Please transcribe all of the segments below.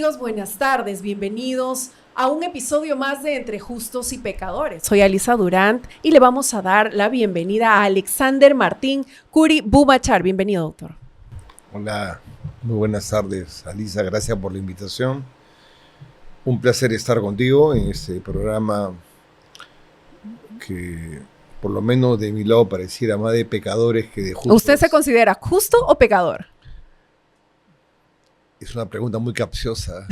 amigos? Buenas tardes, bienvenidos a un episodio más de Entre Justos y Pecadores. Soy Alisa Durant y le vamos a dar la bienvenida a Alexander Martín Curi Bumachar. Bienvenido, doctor. Hola, muy buenas tardes, Alisa, gracias por la invitación. Un placer estar contigo en este programa que por lo menos de mi lado pareciera más de pecadores que de justos. ¿Usted se considera justo o pecador? Es una pregunta muy capciosa.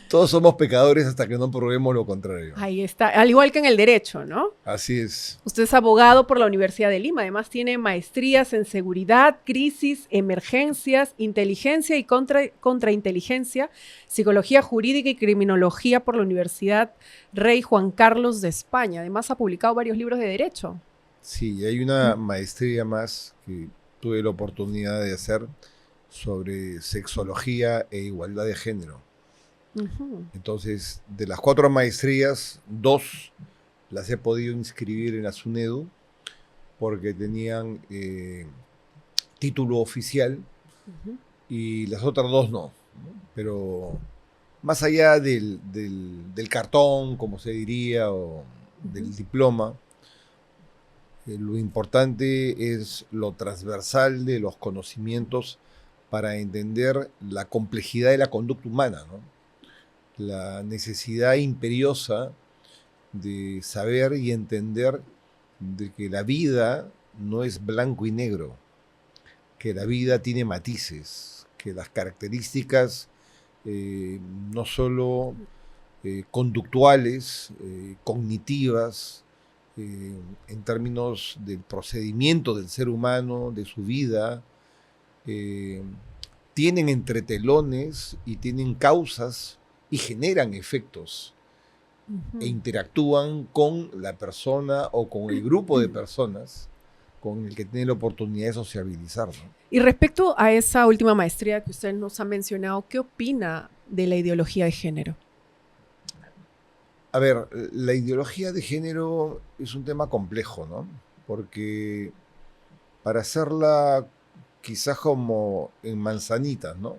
Todos somos pecadores hasta que no probemos lo contrario. Ahí está, al igual que en el derecho, ¿no? Así es. Usted es abogado por la Universidad de Lima, además tiene maestrías en seguridad, crisis, emergencias, inteligencia y contrainteligencia, psicología jurídica y criminología por la Universidad Rey Juan Carlos de España. Además ha publicado varios libros de derecho. Sí, hay una maestría más que tuve la oportunidad de hacer sobre sexología e igualdad de género. Entonces, de las 4 maestrías, 2 las he podido inscribir en la SUNEDU porque tenían título oficial y las otras 2 no. Pero más allá del cartón, como se diría, o del diploma, lo importante es lo transversal de los conocimientos para entender la complejidad de la conducta humana, ¿no? La necesidad imperiosa de saber y entender de que la vida no es blanco y negro, que la vida tiene matices, que las características no solo conductuales, cognitivas, en términos del procedimiento del ser humano, de su vida, tienen entretelones y tienen causas y generan efectos e interactúan con la persona o con el grupo de personas con el que tiene la oportunidad de sociabilizar, ¿no? Y respecto a esa última maestría que usted nos ha mencionado, ¿qué opina de la ideología de género? A ver, la ideología de género es un tema complejo, ¿no? Porque para hacerla quizás como en manzanitas, ¿no?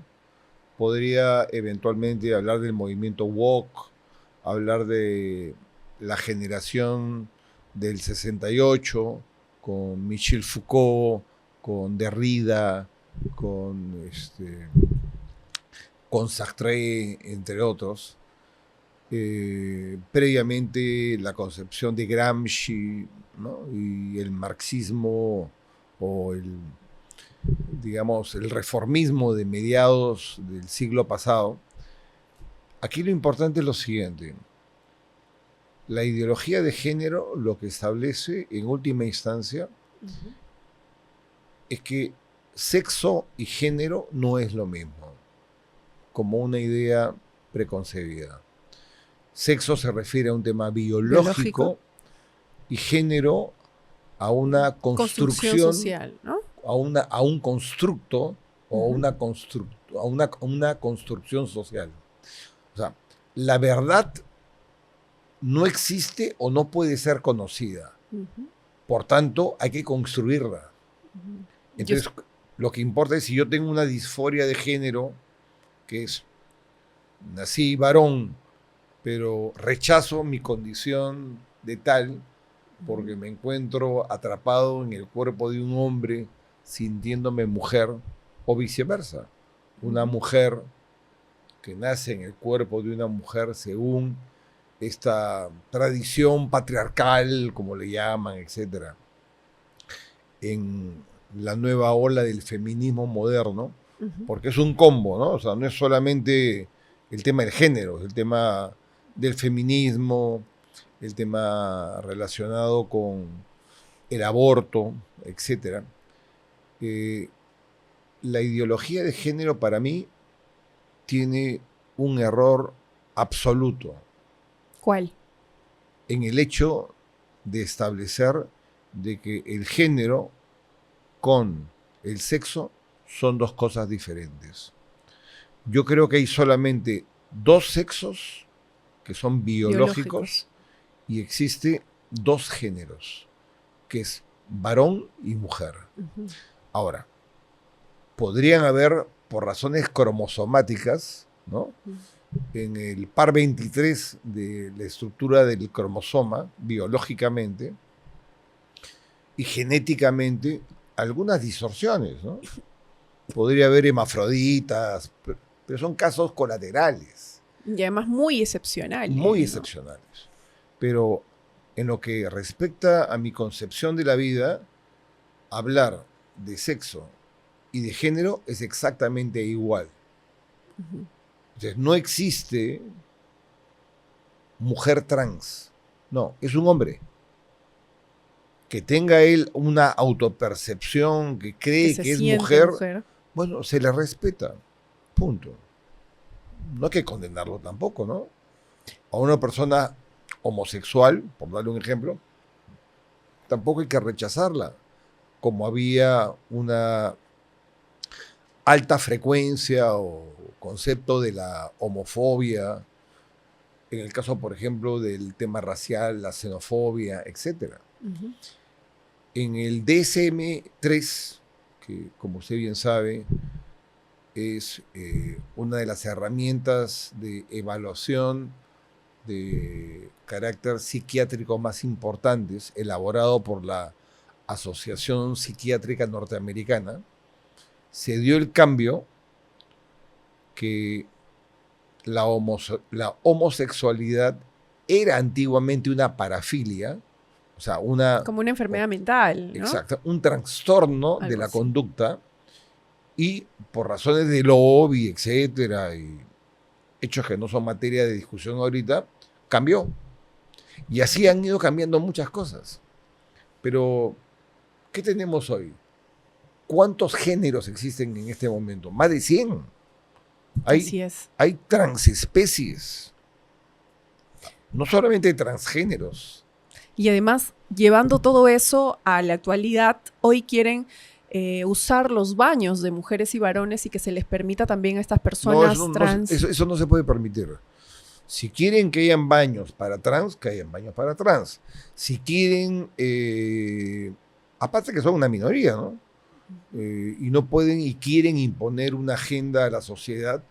Podría eventualmente hablar del movimiento woke, hablar de la generación del 68, con Michel Foucault, con Derrida, con Sartre, entre otros. Previamente la concepción de Gramsci, ¿no? Y el marxismo o el reformismo de mediados del siglo pasado. Aquí lo importante es lo siguiente. La ideología de género lo que establece en última instancia es que sexo y género no es lo mismo, como una idea preconcebida. Sexo se refiere a un tema biológico. Y género a una construcción social, ¿no? a un constructo o a una construcción social. O sea, la verdad no existe o no puede ser conocida. Por tanto, hay que construirla. Entonces, lo que importa es si yo tengo una disforia de género, que es, nací varón, pero rechazo mi condición de tal porque me encuentro atrapado en el cuerpo de un hombre sintiéndome mujer, o viceversa. Una mujer que nace en el cuerpo de una mujer según esta tradición patriarcal, como le llaman, etc. En la nueva ola del feminismo moderno, porque es un combo, ¿no? O sea, no es solamente el tema del género, es el tema del feminismo, el tema relacionado con el aborto, etc. La ideología de género para mí tiene un error absoluto. ¿Cuál? En el hecho de establecer de que el género con el sexo son 2 cosas diferentes. Yo creo que hay solamente 2 sexos que son biológicos. Y existe 2 géneros, que es varón y mujer. Ahora, podrían haber por razones cromosomáticas, ¿no? En el par 23 de la estructura del cromosoma, biológicamente y genéticamente, algunas distorsiones, ¿no? Podría haber hermafroditas, pero son casos colaterales. Y además muy excepcionales. Muy ¿no? excepcionales. Pero en lo que respecta a mi concepción de la vida, hablar de sexo y de género es exactamente igual. Ujú. Entonces, no existe mujer trans. No, es un hombre. Que tenga él una autopercepción, que cree se que es siente mujer, bueno, se le respeta. Punto. No hay que condenarlo tampoco, ¿no? A una persona homosexual, por darle un ejemplo, tampoco hay que rechazarla. Como había una alta frecuencia o concepto de la homofobia, en el caso, por ejemplo, del tema racial, la xenofobia, etc. Uh-huh. En el DSM-3, que como usted bien sabe, es una de las herramientas de evaluación de carácter psiquiátrico más importantes, elaborado por la Asociación Psiquiátrica Norteamericana, se dio el cambio que la homosexualidad era antiguamente una parafilia, o sea, como una enfermedad mental, ¿no? Exacto, un trastorno Algo de la así. conducta, y por razones de lobby, etcétera, y hechos que no son materia de discusión ahorita, cambió. Y así han ido cambiando muchas cosas. Pero, ¿qué tenemos hoy? ¿Cuántos géneros existen en este momento? Más de 100. Así es. Hay transespecies. No solamente transgéneros. Y además, llevando todo eso a la actualidad, hoy quieren usar los baños de mujeres y varones y que se les permita también a estas personas trans. Eso no se puede permitir. Si quieren que hayan baños para trans, que hayan baños para trans. Si quieren, aparte que son una minoría, ¿no? Y no pueden y quieren imponer una agenda a la sociedad,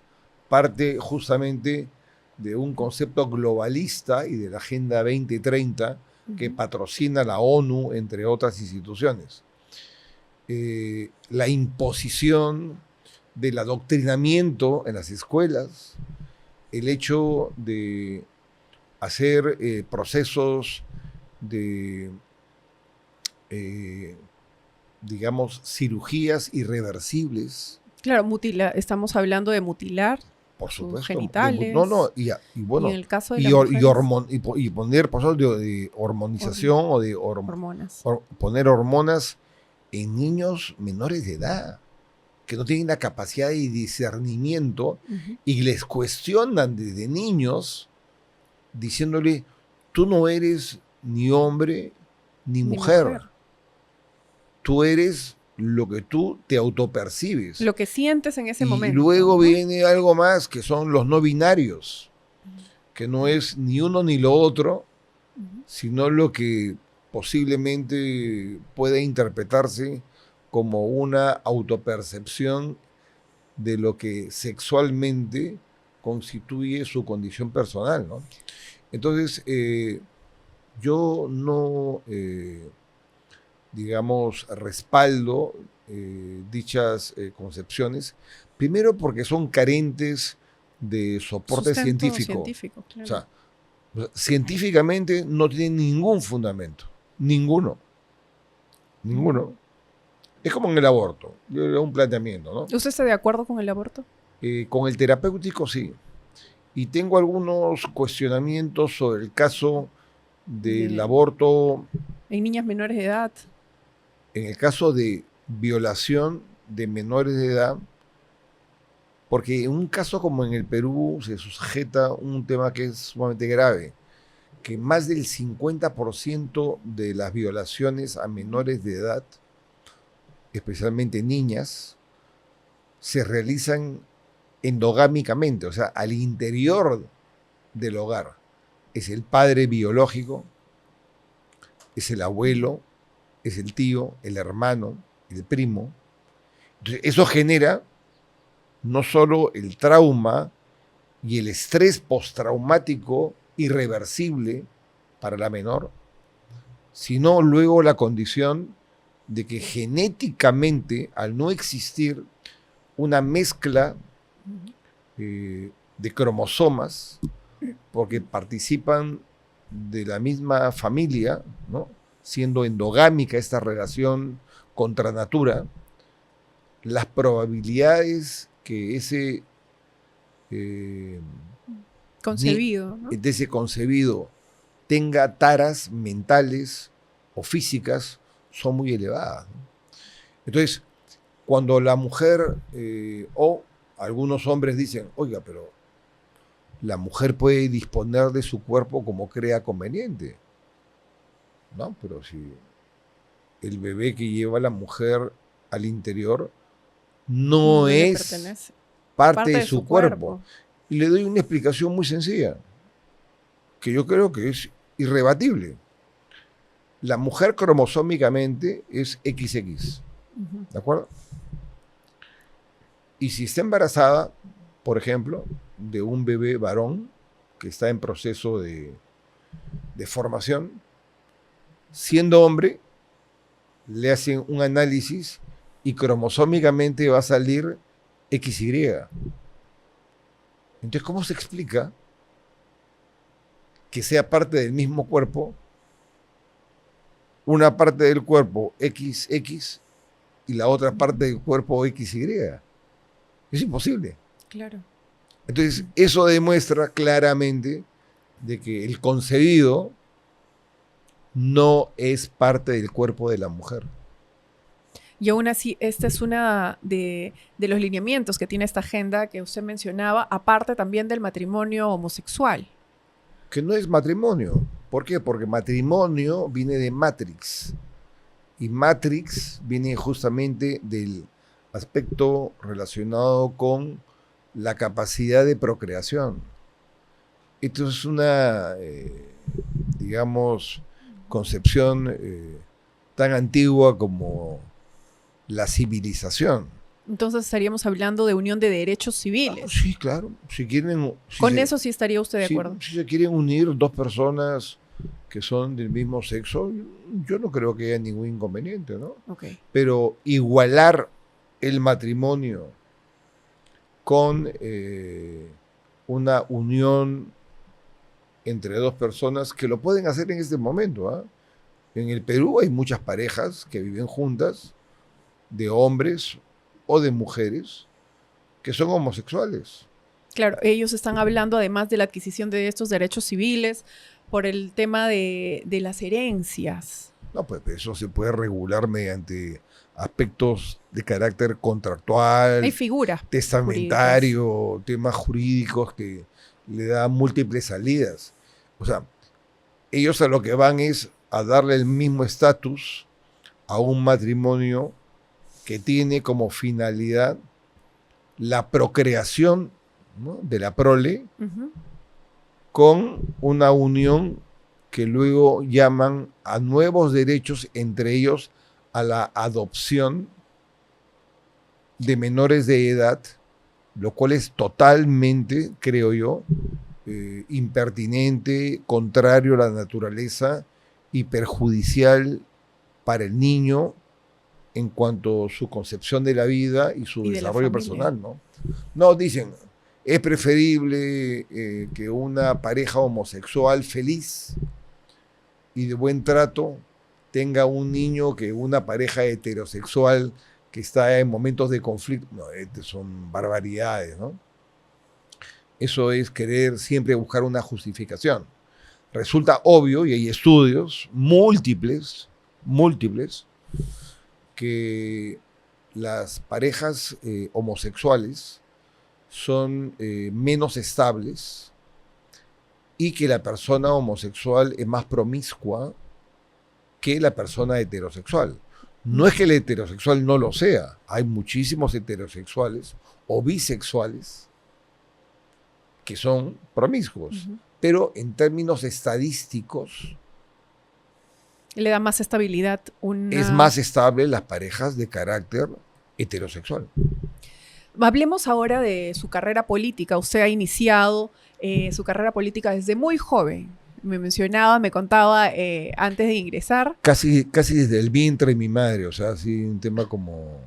parte justamente de un concepto globalista y de la Agenda 2030 que patrocina la ONU, entre otras instituciones. La imposición del adoctrinamiento en las escuelas, el hecho de hacer procesos de, digamos, cirugías irreversibles. Claro, estamos hablando de mutilar. Por supuesto. Genitales. Y bueno, y en el caso de y poner procesos de hormonización o de hormonas. Poner hormonas en niños menores de edad, que no tienen la capacidad de discernimiento, y les cuestionan desde niños, diciéndole, tú no eres ni hombre ni mujer. Tú eres lo que tú te autopercibes. Lo que sientes en ese momento. Y luego viene algo más, que son los no binarios, que no es ni uno ni lo otro, sino lo que posiblemente puede interpretarse como una autopercepción de lo que sexualmente constituye su condición personal, ¿no? Entonces, yo no, digamos, respaldo dichas concepciones, primero porque son carentes de soporte científico. Claro. O sea, científicamente no tienen ningún fundamento. Ninguno. Es como en el aborto. Yo le doy un planteamiento, ¿no? ¿Usted está de acuerdo con el aborto? Con el terapéutico, sí. Y tengo algunos cuestionamientos sobre el caso del aborto. En niñas menores de edad. En el caso de violación de menores de edad, porque en un caso como en el Perú se sujeta un tema que es sumamente grave, que más del 50% de las violaciones a menores de edad, especialmente niñas, se realizan endogámicamente, o sea, al interior del hogar. Es el padre biológico, es el abuelo, es el tío, el hermano, el primo. Entonces, eso genera no solo el trauma y el estrés postraumático irreversible para la menor, sino luego la condición de que genéticamente, al no existir una mezcla de cromosomas, porque participan de la misma familia, ¿no? Siendo endogámica esta relación contra natura, las probabilidades que ese concebido, ¿no? de ese concebido tenga taras mentales o físicas son muy elevadas, ¿no? Entonces, cuando la mujer o algunos hombres dicen, oiga, pero la mujer puede disponer de su cuerpo como crea conveniente, ¿no? Pero si el bebé que lleva la mujer al interior no le es pertenece. parte de su cuerpo. Y le doy una explicación muy sencilla, que yo creo que es irrebatible. La mujer cromosómicamente es XX, ¿de acuerdo? Y si está embarazada, por ejemplo, de un bebé varón que está en proceso de formación, siendo hombre, le hacen un análisis y cromosómicamente va a salir XY. Entonces, ¿cómo se explica que sea parte del mismo cuerpo, una parte del cuerpo XX y la otra parte del cuerpo XY? Es imposible. Claro. Entonces, eso demuestra claramente de que el concebido no es parte del cuerpo de la mujer. Y aún así, esta es una de los lineamientos que tiene esta agenda que usted mencionaba, aparte también del matrimonio homosexual. Que no es matrimonio. ¿Por qué? Porque matrimonio viene de Matrix. Y Matrix viene justamente del aspecto relacionado con la capacidad de procreación. Esto es una, digamos, concepción tan antigua como la civilización. Entonces estaríamos hablando de unión de derechos civiles. Sí, claro. Si quieren, Con eso sí estaría usted de acuerdo. Si se quieren unir dos personas que son del mismo sexo, yo no creo que haya ningún inconveniente, ¿no? Okay. Pero igualar el matrimonio con una unión entre dos personas que lo pueden hacer en este momento, ¿ah? En el Perú hay muchas parejas que viven juntas, de hombres o de mujeres, que son homosexuales. Claro, ellos están hablando además de la adquisición de estos derechos civiles por el tema de las herencias. No, pues eso se puede regular mediante aspectos de carácter contractual, hay figuras testamentario, jurídicas, temas jurídicos que le dan múltiples salidas. O sea, ellos a lo que van es a darle el mismo estatus a un matrimonio que tiene como finalidad la procreación, ¿no?, de la prole, con una unión que luego llaman a nuevos derechos, entre ellos a la adopción de menores de edad, lo cual es totalmente, creo yo, impertinente, contrario a la naturaleza y perjudicial para el niño en cuanto a su concepción de la vida y su desarrollo personal, ¿no? No, dicen, es preferible que una pareja homosexual feliz y de buen trato tenga un niño que una pareja heterosexual que está en momentos de conflicto. No, son barbaridades, ¿no? Eso es querer siempre buscar una justificación. Resulta obvio, y hay estudios múltiples, que las parejas homosexuales son menos estables y que la persona homosexual es más promiscua que la persona heterosexual. No es que el heterosexual no lo sea, hay muchísimos heterosexuales o bisexuales que son promiscuos, pero en términos estadísticos le da más estabilidad. Es más estable las parejas de carácter heterosexual. Hablemos ahora de su carrera política. Usted ha iniciado su carrera política desde muy joven. Me mencionaba, me contaba antes de ingresar. Casi desde el vientre de mi madre, o sea, así un tema como...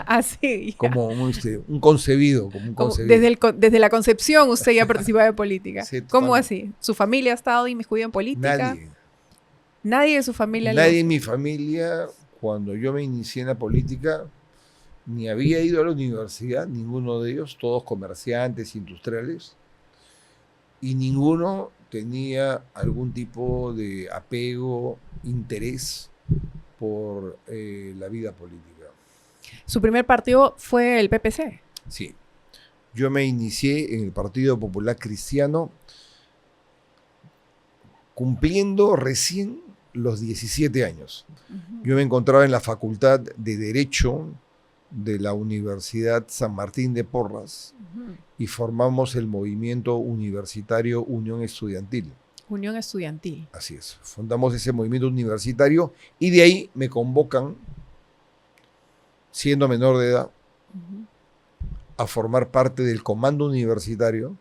Así. Como un concebido, como un concebido. Desde la concepción usted ya participaba en política. Sí, ¿Cómo así? ¿Su familia ha estado inmiscuida en política? Nadie. ¿Nadie de su familia? Nadie en mi familia, cuando yo me inicié en la política, ni había ido a la universidad, ninguno de ellos, todos comerciantes, industriales, y ninguno tenía algún tipo de apego, interés por la vida política. ¿Su primer partido fue el PPC? Sí. Yo me inicié en el Partido Popular Cristiano cumpliendo recién los 17 años. Yo me encontraba en la Facultad de Derecho de la Universidad San Martín de Porras y formamos el movimiento universitario Unión Estudiantil. Unión Estudiantil. Así es. Fundamos ese movimiento universitario y de ahí me convocan, siendo menor de edad, a formar parte del comando universitario,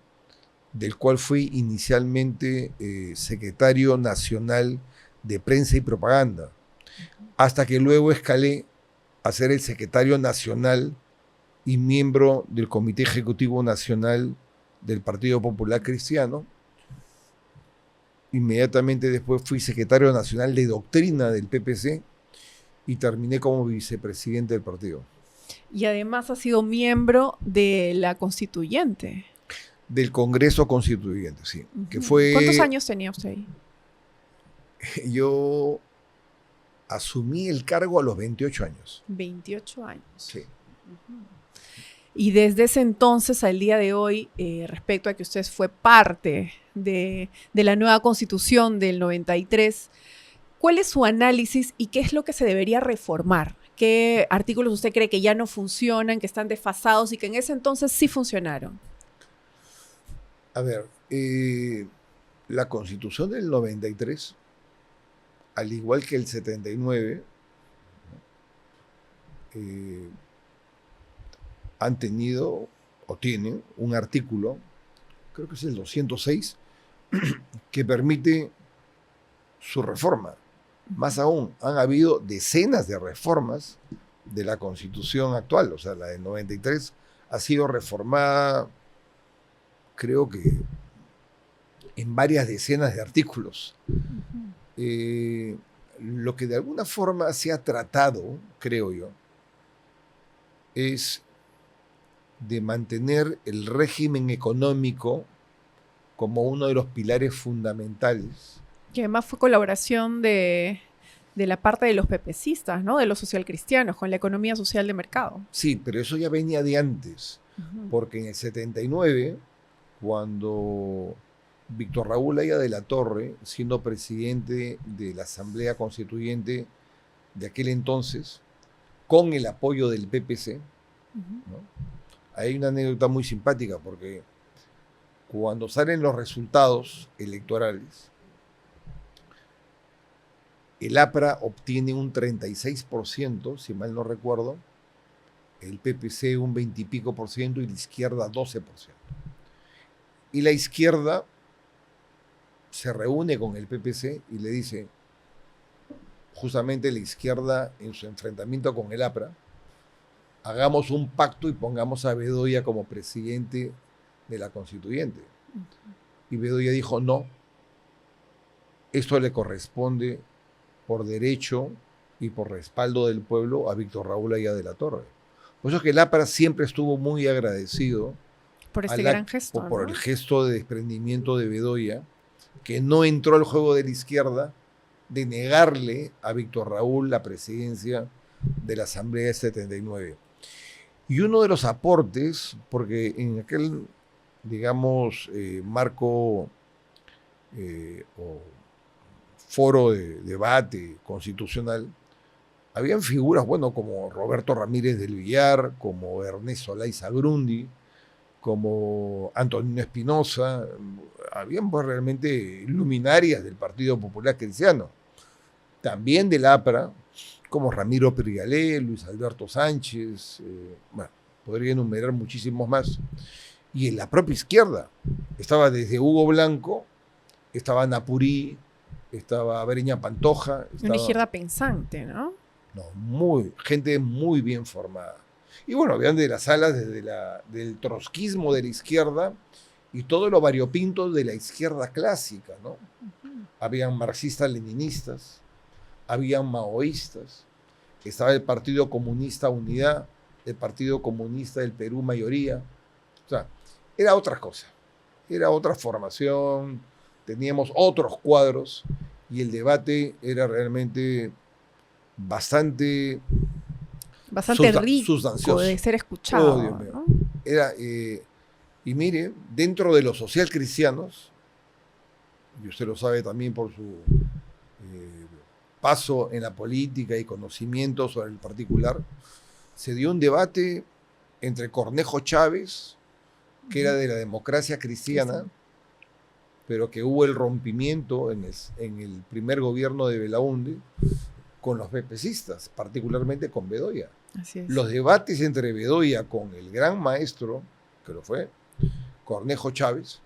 del cual fui inicialmente secretario nacional de prensa y propaganda, hasta que luego escalé a ser el secretario nacional y miembro del Comité Ejecutivo Nacional del Partido Popular Cristiano. Inmediatamente después fui secretario nacional de doctrina del PPC y terminé como vicepresidente del partido. Y además ha sido miembro de la Constituyente. Del Congreso Constituyente, sí. Que fue... ¿Cuántos años tenía usted ahí? Yo asumí el cargo a los 28 años. 28 años. Sí. Y desde ese entonces al día de hoy, respecto a que usted fue parte de la nueva Constitución del 93, ¿cuál es su análisis y qué es lo que se debería reformar? ¿Qué artículos usted cree que ya no funcionan, que están desfasados y que en ese entonces sí funcionaron? A ver, la Constitución del 93, al igual que el 79, han tenido o tienen un artículo, creo que es el 206, que permite su reforma. Más aún, han habido decenas de reformas de la Constitución actual, o sea, la del 93 ha sido reformada, creo que en varias decenas de artículos. Lo que de alguna forma se ha tratado, creo yo, es de mantener el régimen económico como uno de los pilares fundamentales. Que además fue colaboración de la parte de los pepecistas, ¿no? De los socialcristianos, con la economía social de mercado. Sí, pero eso ya venía de antes, porque en el 79, cuando Víctor Raúl Haya de la Torre, siendo presidente de la Asamblea Constituyente de aquel entonces, con el apoyo del PPC, ¿no? Hay una anécdota muy simpática, porque cuando salen los resultados electorales, el APRA obtiene un 36%, si mal no recuerdo, el PPC un 20 y pico por ciento y la izquierda 12%. Y la izquierda se reúne con el PPC y le dice, justamente la izquierda en su enfrentamiento con el APRA, hagamos un pacto y pongamos a Bedoya como presidente de la Constituyente. Y Bedoya dijo, no, esto le corresponde por derecho y por respaldo del pueblo a Víctor Raúl Haya de la Torre. Por eso es que el APRA siempre estuvo muy agradecido por este gran gesto, por ¿no? el gesto de desprendimiento de Bedoya, que no entró al juego de la izquierda de negarle a Víctor Raúl la presidencia de la Asamblea de 79. Y uno de los aportes, porque en aquel, digamos, marco o foro de debate constitucional, habían figuras, bueno, como Roberto Ramírez del Villar, como Ernesto Laiza Grundy, como Antonino Espinosa, habían pues realmente luminarias del Partido Popular Cristiano, también del APRA, como Ramiro Prialé, Luis Alberto Sánchez, bueno, podría enumerar muchísimos más. Y en la propia izquierda estaba desde Hugo Blanco, estaba Napurí, estaba Breña Pantoja. Una izquierda pensante, ¿no? No, gente muy bien formada. Y bueno, vean de las alas del trotskismo de la izquierda y todo lo variopinto de la izquierda clásica, ¿no? Habían marxistas-leninistas, habían maoístas, estaba el Partido Comunista Unidad, el Partido Comunista del Perú Mayoría. O sea, era otra cosa, era otra formación, teníamos otros cuadros y el debate era realmente bastante rico sustancioso. de ser escuchado. Oh, Dios mío. ¿No? Era, y mire, dentro de los social cristianos, y usted lo sabe también por su paso en la política y conocimiento sobre el particular, se dio un debate entre Cornejo Chávez, que era de la democracia cristiana, pero que hubo el rompimiento en el primer gobierno de Belaúnde con los PPCistas, particularmente con Bedoya. Así es. Los debates entre Bedoya con el gran maestro, que lo fue, Cornejo Chávez,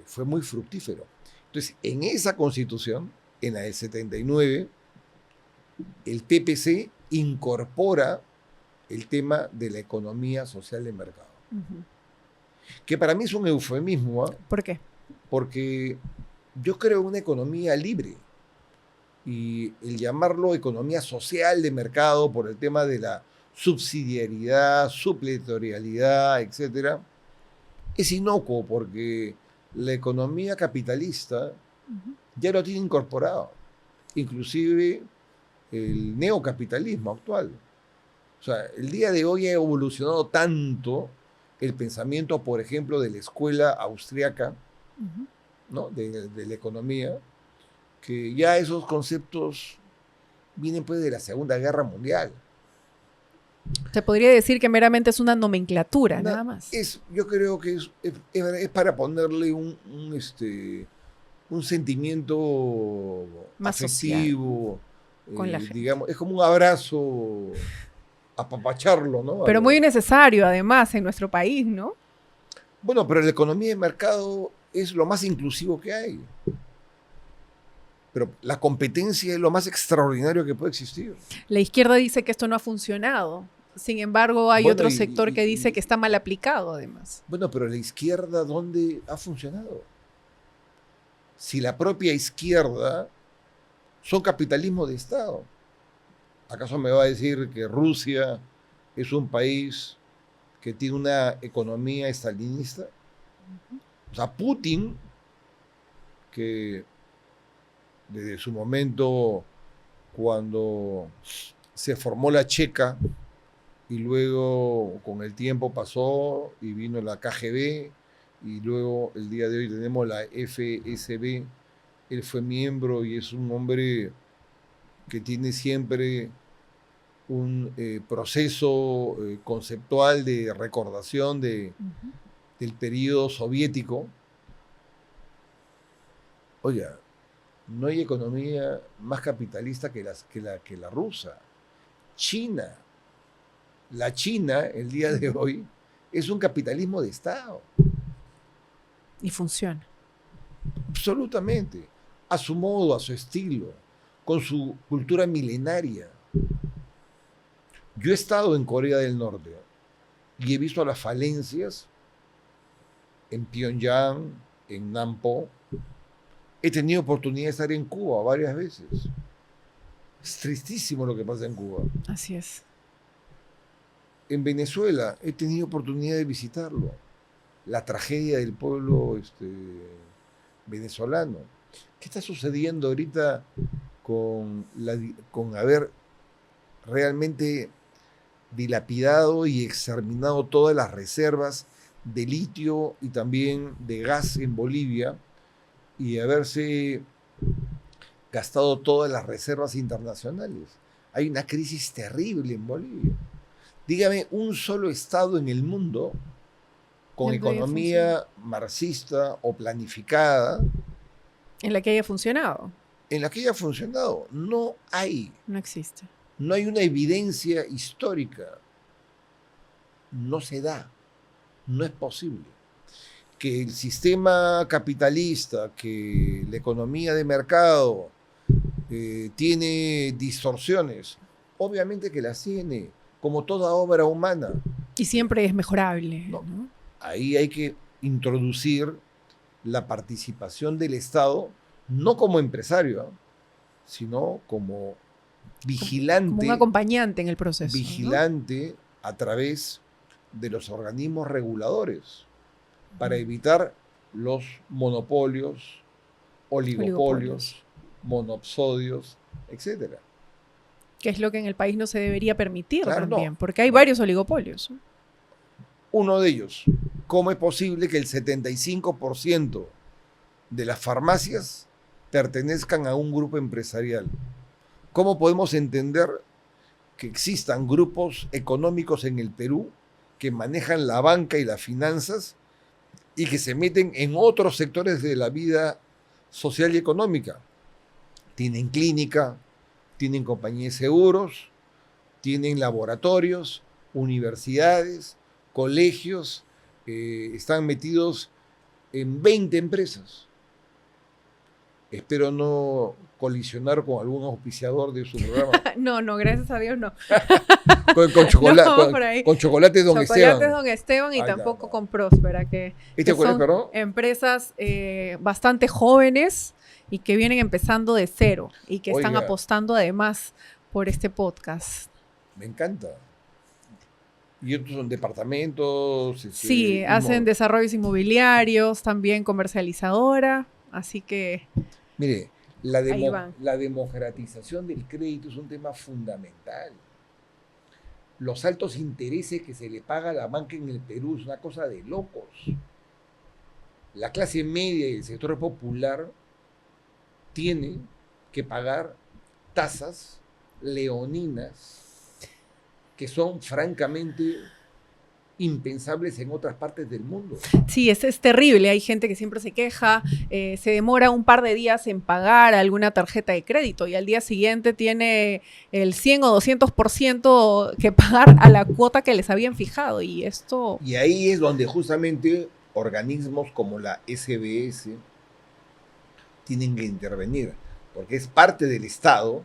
fue muy fructífero. Entonces, en esa constitución, en la del 79, el PPC incorpora el tema de la economía social de mercado. Que para mí es un eufemismo. ¿Eh? ¿Por qué? Porque yo creo en una economía libre. Y el llamarlo economía social de mercado por el tema de la subsidiariedad, supletorialidad, etcétera, es inocuo porque la economía capitalista ya lo tiene incorporado, inclusive el neocapitalismo actual. O sea, el día de hoy ha evolucionado tanto el pensamiento, por ejemplo, de la escuela austriaca, ¿no? de la economía, que ya esos conceptos vienen pues de la Segunda Guerra Mundial. Se podría decir que meramente es una nomenclatura, nada más. Yo creo que es para ponerle un sentimiento más afectivo, con la gente. Digamos, es como un abrazo, apapacharlo, ¿no? Pero muy necesario, además, en nuestro país, ¿no? Bueno, pero la economía de mercado es lo más inclusivo que hay. Pero la competencia es lo más extraordinario que puede existir. La izquierda dice que esto no ha funcionado. Sin embargo, hay otro sector que dice que está mal aplicado, además. Bueno, pero la izquierda, ¿dónde ha funcionado? Si la propia izquierda son capitalismo de Estado. ¿Acaso me va a decir que Rusia es un país que tiene una economía estalinista? O sea, Putin, que desde su momento cuando se formó la Checa y luego con el tiempo pasó y vino la KGB y luego el día de hoy tenemos la FSB, él fue miembro y es un hombre que tiene siempre un proceso conceptual de recordación del periodo soviético. Oiga, no hay economía más capitalista que la rusa. China. La China, el día de hoy, es un capitalismo de Estado. Y funciona. Absolutamente. A su modo, a su estilo, con su cultura milenaria. Yo he estado en Corea del Norte y he visto las falencias en Pyongyang, en Nampo. He tenido oportunidad de estar en Cuba varias veces. Es tristísimo lo que pasa en Cuba. Así es. En Venezuela he tenido oportunidad de visitarlo. La tragedia del pueblo venezolano. ¿Qué está sucediendo ahorita con haber realmente dilapidado y exterminado todas las reservas de litio y también de gas en Bolivia y haberse gastado todas las reservas internacionales? Hay una crisis terrible en Bolivia. Dígame un solo estado en el mundo con economía marxista o planificada en la que haya funcionado. En la que haya funcionado. No hay. No existe. No hay una evidencia histórica. no se da, no es posible. Que el sistema capitalista, que la economía de mercado tiene distorsiones, obviamente que las tiene, como toda obra humana. Y siempre es mejorable. No. ¿No? Ahí hay que introducir la participación del Estado, no como empresario, sino como vigilante. Como un acompañante en el proceso. Vigilante, ¿no? A través de los organismos reguladores, para evitar los monopolios, oligopolios, monopsodios, etcétera. Que es lo que en el país no se debería permitir, claro, también, no. porque hay varios oligopolios. Uno de ellos, ¿cómo es posible que el 75% de las farmacias pertenezcan a un grupo empresarial? ¿Cómo podemos entender que existan grupos económicos en el Perú que manejan la banca y las finanzas y que se meten en otros sectores de la vida social y económica? Tienen clínica, tienen compañías de seguros, tienen laboratorios, universidades, colegios, están metidos en 20 empresas. Espero no colisionar con algún auspiciador de su programa. No, gracias a Dios no. Con chocolate, no, con chocolate Don Esteban. Chocolates Don Esteban y tampoco no. con Próspera, que son ¿no? empresas bastante jóvenes y que vienen empezando de cero y que están apostando además por este podcast. Me encanta. Y otros son departamentos. Sí, hacen desarrollos inmobiliarios, también comercializadora, así que... Mire, la democratización del crédito es un tema fundamental. Los altos intereses que se le paga a la banca en el Perú es una cosa de locos. La clase media y el sector popular tienen que pagar tasas leoninas que son francamente impensables en otras partes del mundo. Sí, es terrible. Hay gente que siempre se queja, se demora un par de días en pagar alguna tarjeta de crédito y al día siguiente tiene el 100 o 200% que pagar a la cuota que les habían fijado. Y ahí es donde justamente organismos como la SBS tienen que intervenir, porque es parte del Estado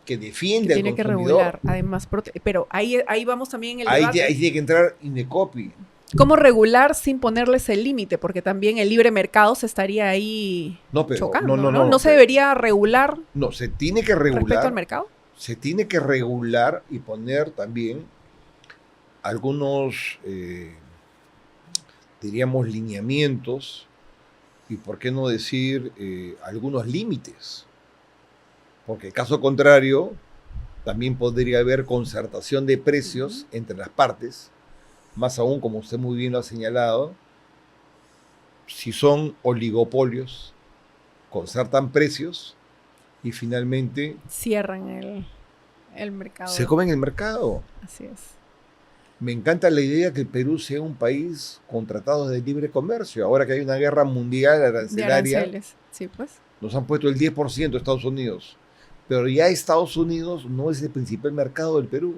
que defiende al consumidor. Tiene que regular, además, pero ahí vamos también en el debate. Ahí tiene que entrar Indecopi. ¿Cómo regular sin ponerles el límite? Porque también el libre mercado se estaría ahí chocando. ¿No se debería regular? No, se tiene que regular. ¿Respecto al mercado? Se tiene que regular y poner también algunos, diríamos, lineamientos y, por qué no decir, algunos límites. Porque caso contrario, también podría haber concertación de precios entre las partes, más aún, como usted muy bien lo ha señalado, si son oligopolios, concertan precios y finalmente... cierran el mercado. Se comen el mercado. Así es. Me encanta la idea que el Perú sea un país con tratados de libre comercio. Ahora que hay una guerra mundial arancelaria, de aranceles. Sí, pues. Nos han puesto el 10% de Estados Unidos. Pero ya Estados Unidos no es el principal mercado del Perú.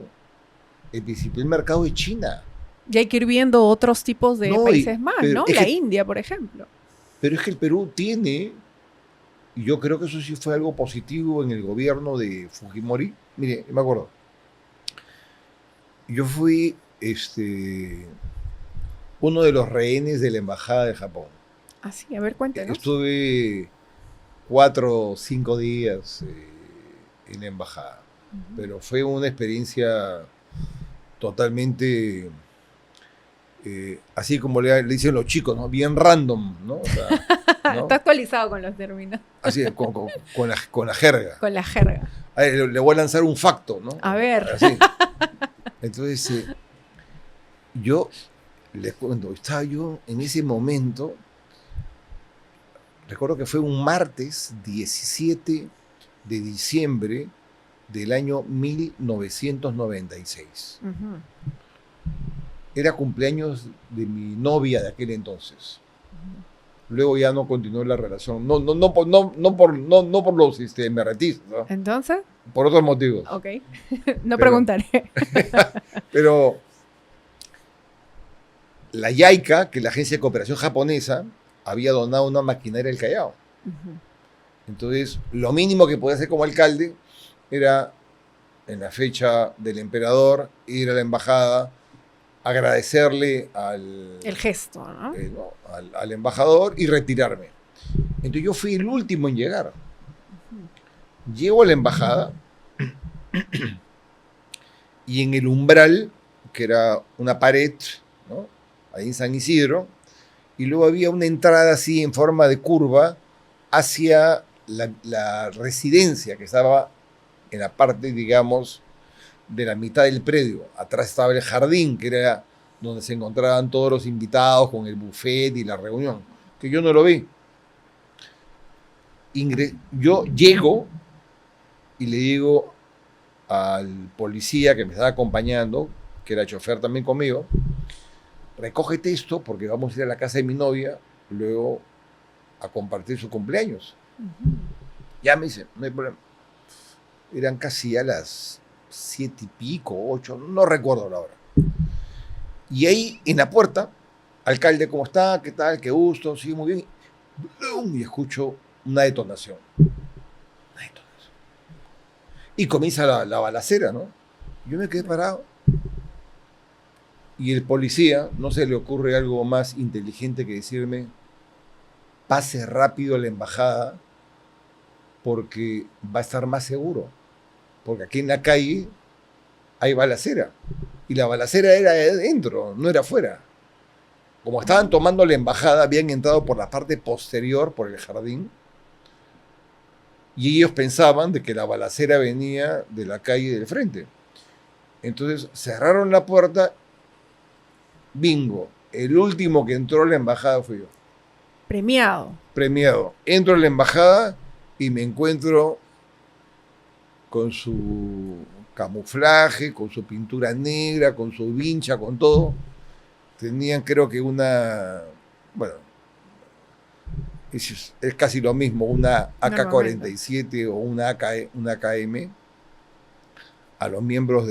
El principal mercado es China. Y hay que ir viendo otros tipos de países más, ¿no? La India, por ejemplo. Pero es que el Perú tiene, y yo creo que eso sí fue algo positivo en el gobierno de Fujimori. Mire, me acuerdo. Yo fui uno de los rehenes de la Embajada de Japón. Ah, sí, a ver, cuéntanos. Estuve 4 o 5 días en la embajada, pero fue una experiencia totalmente, así como le dicen los chicos, ¿no? Bien random, ¿no? O sea, ¿no? Está actualizado con los términos. Así es, con la jerga. Con la jerga. A ver, le voy a lanzar un facto, ¿no? A ver. Así. Entonces, yo les cuento, estaba yo en ese momento, recuerdo que fue un martes 17 de diciembre del año 1996. Era cumpleaños de mi novia de aquel entonces. Luego ya no continuó la relación. No por los emerretistas, ¿no? ¿Entonces? Por otros motivos. Ok. Preguntaré. Pero la JICA, que es la Agencia de Cooperación Japonesa, había donado una maquinaria al Callao. Entonces, lo mínimo que podía hacer como alcalde era, en la fecha del emperador, ir a la embajada, agradecerle El gesto, ¿no? ¿no? al embajador y retirarme. Entonces yo fui el último en llegar. Llego a la embajada y en el umbral, que era una pared, ¿no? Ahí en San Isidro, y luego había una entrada así en forma de curva hacia la residencia que estaba en la parte, digamos, de la mitad del predio. Atrás estaba el jardín, que era donde se encontraban todos los invitados con el buffet y la reunión, que yo no lo vi. Yo llego y le digo al policía que me estaba acompañando, que era chofer también conmigo, recógete esto porque vamos a ir a la casa de mi novia luego a compartir su cumpleaños. Ya me dice, no hay problema. Eran casi a las 7 y pico, 8, no recuerdo la hora. Y ahí en la puerta, alcalde, ¿cómo está? ¿Qué tal? Qué gusto, sí, muy bien. Y escucho una detonación. Una detonación. Y comienza la balacera, ¿no? Yo me quedé parado. Y el policía, no se le ocurre algo más inteligente que decirme, pase rápido a la embajada porque va a estar más seguro. Porque aquí en la calle hay balacera. Y la balacera era de adentro, no era afuera. Como estaban tomando la embajada, habían entrado por la parte posterior, por el jardín, y ellos pensaban de que la balacera venía de la calle del frente. Entonces cerraron la puerta, bingo, el último que entró a la embajada fui yo. Premiado. Premiado. Entro a la embajada y me encuentro con su camuflaje, con su pintura negra, con su vincha, con todo. Tenían creo que bueno, es casi lo mismo, una AK-47 o una AKM. A los miembros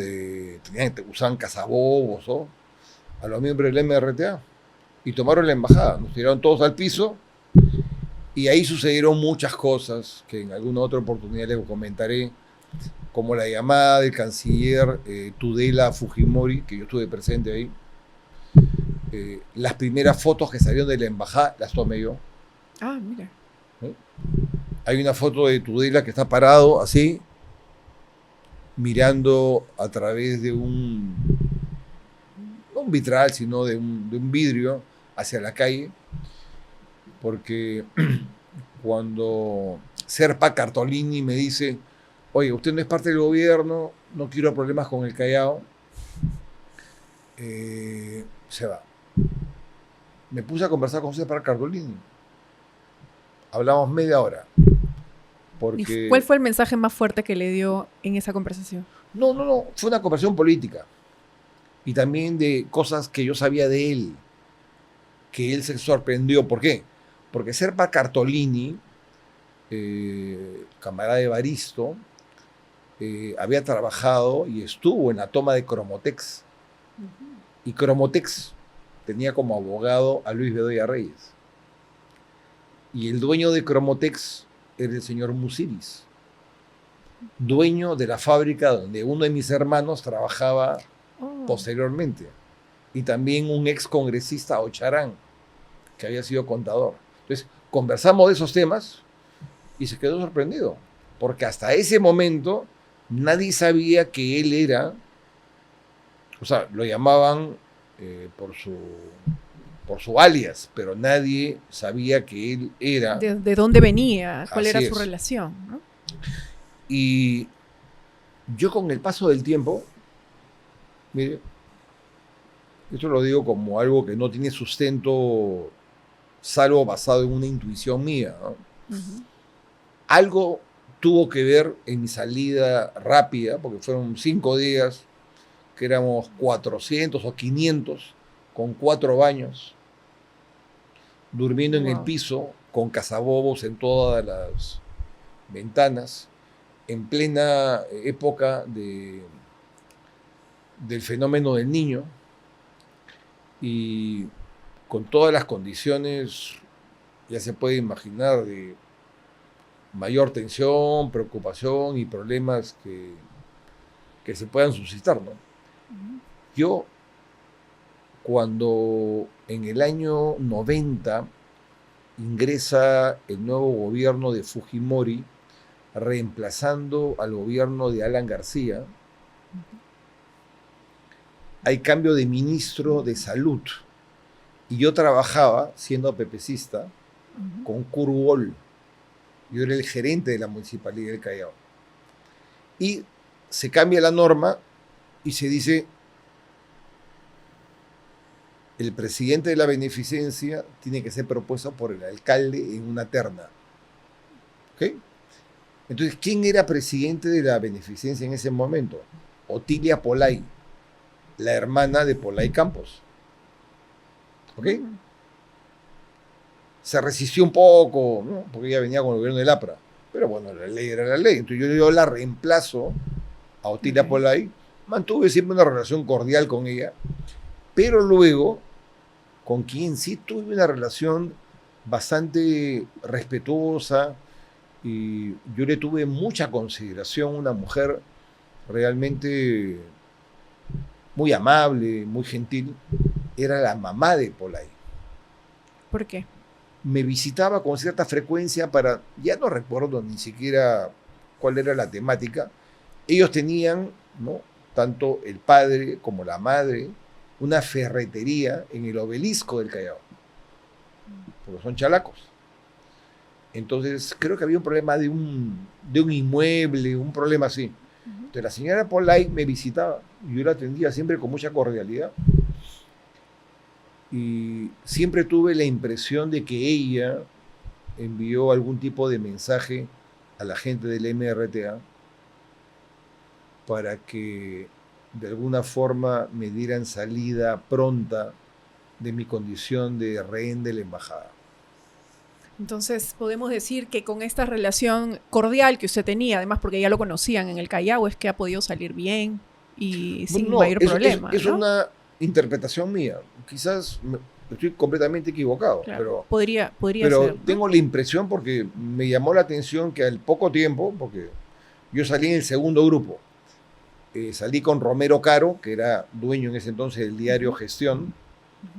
usaban cazabobos, ¿no? A los miembros del MRTA. Y tomaron la embajada, nos tiraron todos al piso y ahí sucedieron muchas cosas que en alguna otra oportunidad les comentaré, como la llamada del canciller Tudela Fujimori, que yo estuve presente ahí. Las primeras fotos que salieron de la embajada las tomé yo. Ah, mira. ¿Sí? Hay una foto de Tudela que está parado así, mirando a través de no un vitral, sino de un vidrio hacia la calle, porque cuando Serpa Cartolini me dice, oye, usted no es parte del gobierno, no quiero problemas con el Callao, se va. Me puse a conversar con Serpa Cartolini. Hablamos media hora. ¿Y cuál fue el mensaje más fuerte que le dio en esa conversación? No, fue una conversación política. Y también de cosas que yo sabía de él, que él se sorprendió. ¿Por qué? Porque Serpa Cartolini, camarada de Evaristo, había trabajado y estuvo en la toma de Cromotex. Y Cromotex tenía como abogado a Luis Bedoya Reyes. Y el dueño de Cromotex era el señor Musiris, dueño de la fábrica donde uno de mis hermanos trabajaba posteriormente. Y también un ex congresista, Ocharán, que había sido contador. Entonces, conversamos de esos temas y se quedó sorprendido, porque hasta ese momento nadie sabía que él era, o sea, lo llamaban por su alias, pero nadie sabía que él era. ¿De dónde venía? ¿Cuál era su relación? ¿No? Y yo con el paso del tiempo, mire, esto lo digo como algo que no tiene sustento, salvo basado en una intuición mía, ¿no? Algo tuvo que ver en mi salida rápida, porque fueron 5 días, que éramos 400 o 500, con 4 baños, durmiendo en el piso, con cazabobos en todas las ventanas, en plena época del fenómeno del Niño. Y con todas las condiciones, ya se puede imaginar, de mayor tensión, preocupación y problemas que se puedan suscitar, ¿no? Yo, cuando en el año 90 ingresa el nuevo gobierno de Fujimori, reemplazando al gobierno de Alan García, hay cambio de ministro de salud. Y yo trabajaba, siendo pepecista, con Curugol. Yo era el gerente de la Municipalidad del Callao. Y se cambia la norma y se dice: el presidente de la beneficencia tiene que ser propuesto por el alcalde en una terna. ¿Ok? Entonces, ¿quién era presidente de la beneficencia en ese momento? Otilia Polay, la hermana de Polay Campos. ¿Ok? Se resistió un poco, ¿no? Porque ella venía con el gobierno del APRA. Pero bueno, la ley era la ley. Entonces yo la reemplazo a Otilia Polay. Mantuve siempre una relación cordial con ella. Pero luego, con quien sí tuve una relación bastante respetuosa, y yo le tuve mucha consideración, una mujer realmente muy amable, muy gentil, era la mamá de Polay. ¿Por qué? Me visitaba con cierta frecuencia para, ya no recuerdo ni siquiera cuál era la temática. Ellos tenían, ¿no?, tanto el padre como la madre, una ferretería en el Obelisco del Callao, porque son chalacos. Entonces creo que había un problema de un inmueble, un problema así. Entonces la señora Polay me visitaba y yo la atendía siempre con mucha cordialidad. Y siempre tuve la impresión de que ella envió algún tipo de mensaje a la gente del MRTA para que de alguna forma me dieran salida pronta de mi condición de rehén de la embajada. Entonces, podemos decir que con esta relación cordial que usted tenía, además porque ya lo conocían en el Callao, es que ha podido salir bien y sin mayor problema. Es una interpretación mía. Quizás estoy completamente equivocado, claro, pero podría ser, ¿no? Tengo la impresión, porque me llamó la atención que al poco tiempo, porque yo salí en el segundo grupo, salí con Romero Caro, que era dueño en ese entonces del diario Gestión,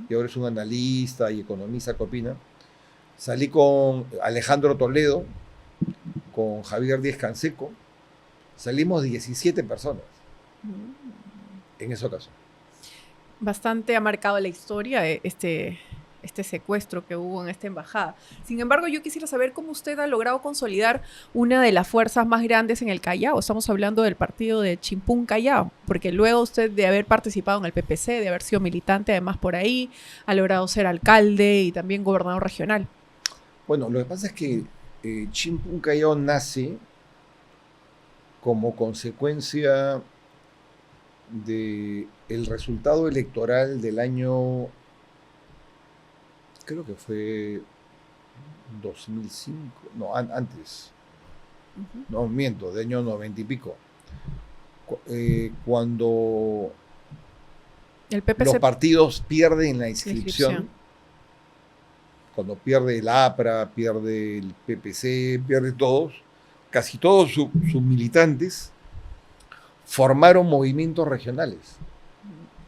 y ahora es un analista y economista que opina. Salí con Alejandro Toledo, con Javier Díez Canseco. Salimos 17 personas en esa ocasión. Bastante ha marcado la historia este secuestro que hubo en esta embajada. Sin embargo, yo quisiera saber cómo usted ha logrado consolidar una de las fuerzas más grandes en el Callao. Estamos hablando del partido de Chimpún Callao, porque luego usted, de haber participado en el PPC, de haber sido militante además por ahí, ha logrado ser alcalde y también gobernador regional. Bueno, lo que pasa es que Chimpún Callao nace como consecuencia del resultado electoral del año, creo que fue 2005, no, antes, no miento, de año 90 y pico, cuando el PPC, los partidos pierden la inscripción. Cuando pierde el APRA, pierde el PPC, pierde todos, casi todos sus militantes formaron movimientos regionales,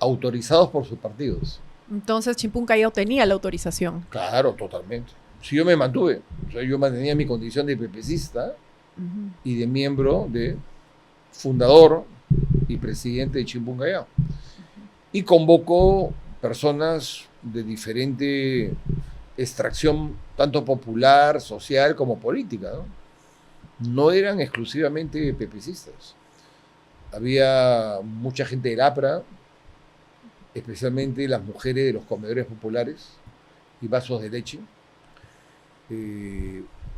autorizados por sus partidos. Entonces Chimpún Callao tenía la autorización. Claro, totalmente. Si yo me mantuve, o sea, yo mantenía mi condición de pepecista y de miembro de fundador y presidente de Chimpún Callao. Y convocó personas de diferente extracción, tanto popular, social como política, ¿no? No eran exclusivamente pepecistas. Había mucha gente del APRA, especialmente las mujeres de los comedores populares y vasos de leche,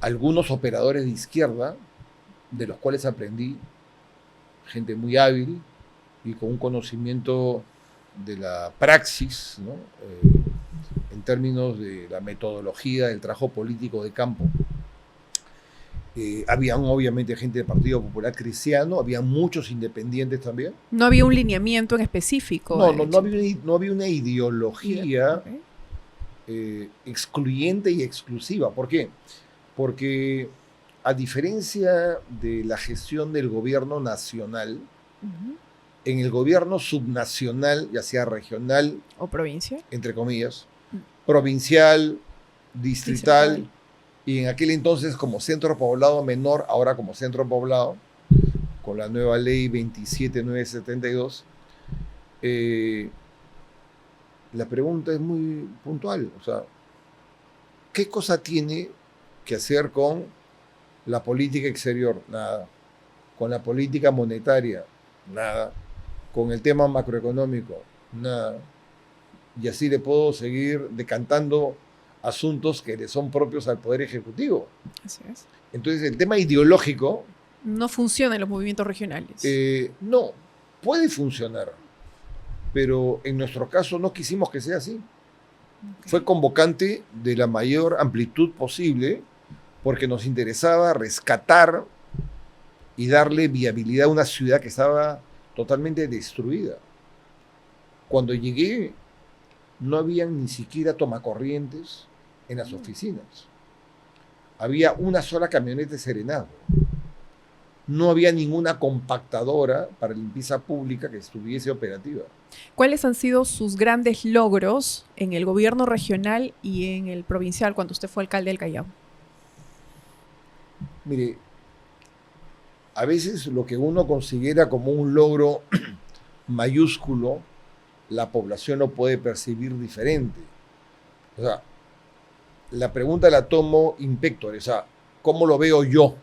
algunos operadores de izquierda, de los cuales aprendí, gente muy hábil y con un conocimiento de la praxis, ¿no?, en términos de la metodología del trabajo político de campo. Habían obviamente gente del Partido Popular Cristiano, había muchos independientes también. No había un lineamiento en específico. No había una ideología excluyente y exclusiva. ¿Por qué? Porque a diferencia de la gestión del gobierno nacional, en el gobierno subnacional, ya sea regional o provincia, entre comillas, provincial, distrital, y en aquel entonces como centro poblado menor, ahora como centro poblado, con la nueva ley 27972, la pregunta es muy puntual. O sea, ¿qué cosa tiene que hacer con la política exterior? Nada. Con la política monetaria, nada. Con el tema macroeconómico, nada. Y así le puedo seguir decantando asuntos que le son propios al Poder Ejecutivo. Así es. Entonces, el tema ideológico... No funciona en los movimientos regionales. No, puede funcionar, pero en nuestro caso no quisimos que sea así. Okay. Fue convocante de la mayor amplitud posible porque nos interesaba rescatar y darle viabilidad a una ciudad que estaba totalmente destruida. Cuando llegué, no habían ni siquiera tomacorrientes en las oficinas. Había una sola camioneta de serenado. No había ninguna compactadora para limpieza pública que estuviese operativa. ¿Cuáles han sido sus grandes logros en el gobierno regional y en el provincial cuando usted fue alcalde del Callao? Mire, a veces lo que uno considera como un logro mayúsculo, la población lo puede percibir diferente. O sea, la pregunta la tomo in pectore, o sea, ¿cómo lo veo yo?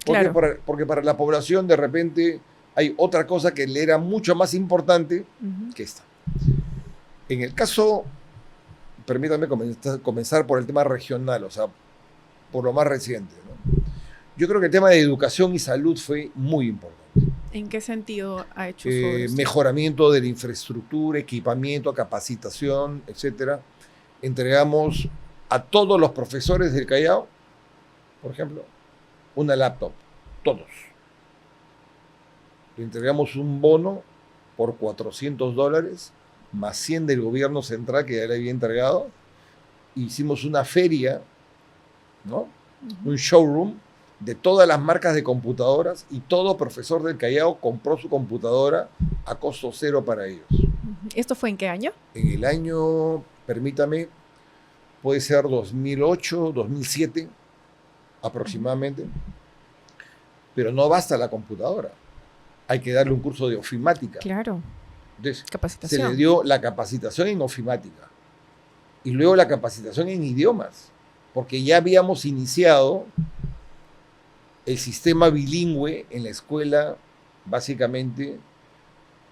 Claro. Porque para la población de repente hay otra cosa que le era mucho más importante que esta. En el caso, permítame comenzar por el tema regional, o sea, por lo más reciente, ¿no? Yo creo que el tema de educación y salud fue muy importante. ¿En qué sentido ha hecho sobre esto? Mejoramiento de la infraestructura, equipamiento, capacitación, etcétera. Entregamos a todos los profesores del Callao, por ejemplo, una laptop, todos. Le entregamos un bono por $400, más 100 del gobierno central que ya le había entregado. Hicimos una feria, ¿no? Un showroom de todas las marcas de computadoras y todo profesor del Callao compró su computadora a costo cero para ellos. ¿Esto fue en qué año? En el año, permítame, puede ser 2008, 2007 aproximadamente, pero no basta la computadora, hay que darle un curso de ofimática. Claro. Entonces, capacitación. se le dio la capacitación en ofimática y luego la capacitación en idiomas, porque ya habíamos iniciado el sistema bilingüe en la escuela, básicamente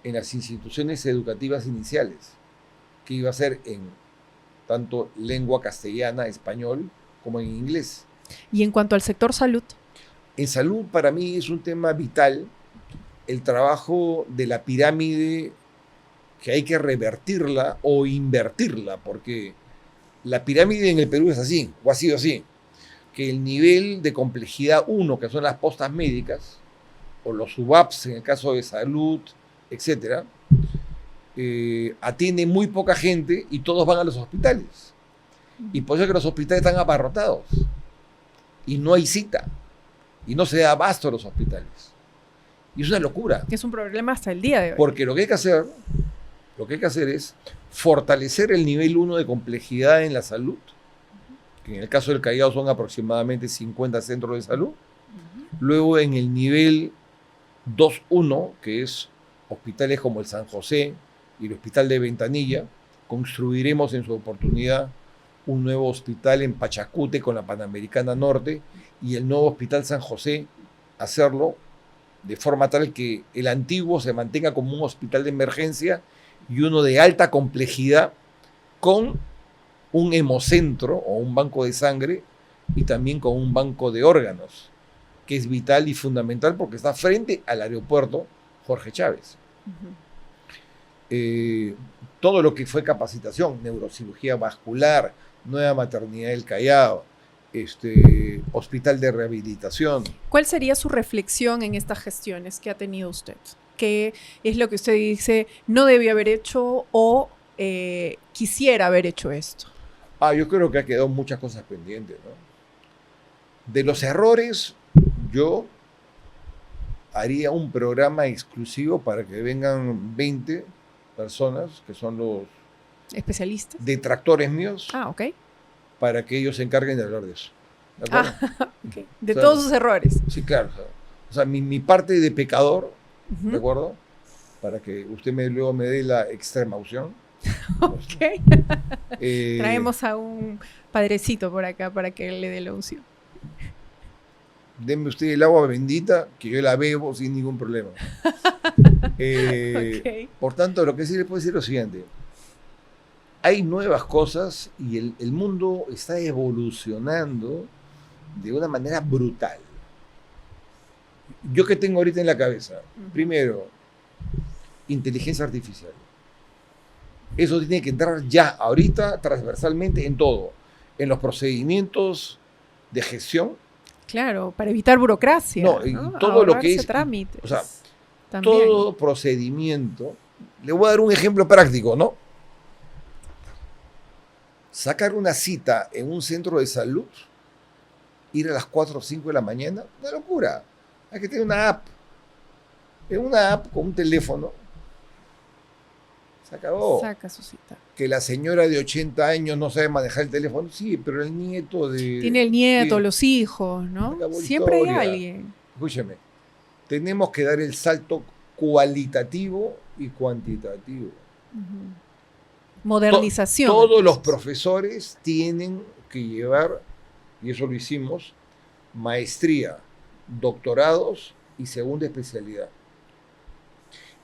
en las instituciones educativas iniciales, que iba a ser en tanto lengua castellana, español, como en inglés. Y en cuanto al sector salud. En salud, para mí es un tema vital el trabajo de la pirámide, que hay que revertirla o invertirla, porque la pirámide en el Perú es así, o ha sido así, que el nivel de complejidad 1, que son las postas médicas, o los SUBAPs en el caso de salud, etcétera, atiende muy poca gente y todos van a los hospitales. Y por eso es que los hospitales están abarrotados. Y no hay cita. Y no se da abasto a los hospitales. Y es una locura. Es un problema hasta el día de hoy. Porque lo que hay que hacer es fortalecer el nivel 1 de complejidad en la salud, que en el caso del Callao son aproximadamente 50 centros de salud. Luego en el nivel 2.1, que es hospitales como el San José y el Hospital de Ventanilla, construiremos en su oportunidad un nuevo hospital en Pachacute con la Panamericana Norte y el nuevo Hospital San José, hacerlo de forma tal que el antiguo se mantenga como un hospital de emergencia y uno de alta complejidad con un hemocentro o un banco de sangre y también con un banco de órganos, que es vital y fundamental porque está frente al aeropuerto Jorge Chávez. Todo lo que fue capacitación, neurocirugía vascular, nueva maternidad del Callao, hospital de rehabilitación. ¿Cuál sería su reflexión en estas gestiones que ha tenido usted? ¿Qué es lo que usted dice no debía haber hecho o quisiera haber hecho esto? Yo creo que ha quedado muchas cosas pendientes, ¿no? De los errores, yo haría un programa exclusivo para que vengan 20 personas, que son los ¿Especialistas? detractores míos, Ok. para que ellos se encarguen de hablar de eso. ¿De acuerdo? Okay. De O sea, todos sus errores. Sí, claro. O sea, mi parte de pecador, Ujú. ¿de acuerdo? Para que usted luego me dé la extrema unción. Ok. Eh, Traemos a un padrecito por acá para que él le dé la unción. Denme usted el agua bendita, que yo la bebo sin ningún problema. Ok. Por tanto, lo que sí le puedo decir es lo siguiente. Hay nuevas cosas y el mundo está evolucionando de una manera brutal. Yo que tengo ahorita en la cabeza, primero, inteligencia artificial. Eso tiene que entrar ya, ahorita, transversalmente en todo. En los procedimientos de gestión. Claro, para evitar burocracia. No, y todo lo que es, trámites. o sea, también. todo procedimiento. Le voy a dar un ejemplo práctico, ¿no? Sacar una cita en un centro de salud, ir a las 4 o 5 de la mañana, una locura. Hay que tener una app. En una app con un teléfono, se acabó. Saca su cita. Que la señora de 80 años no sabe manejar el teléfono, sí, pero el nieto de... Tiene el nieto, sí, los hijos, ¿no? acabó la Siempre hay historia. alguien. Escúcheme, tenemos que dar el salto cualitativo y cuantitativo. Modernización. Todos los entonces. profesores tienen que llevar, y eso lo hicimos, maestría, doctorados y segunda especialidad.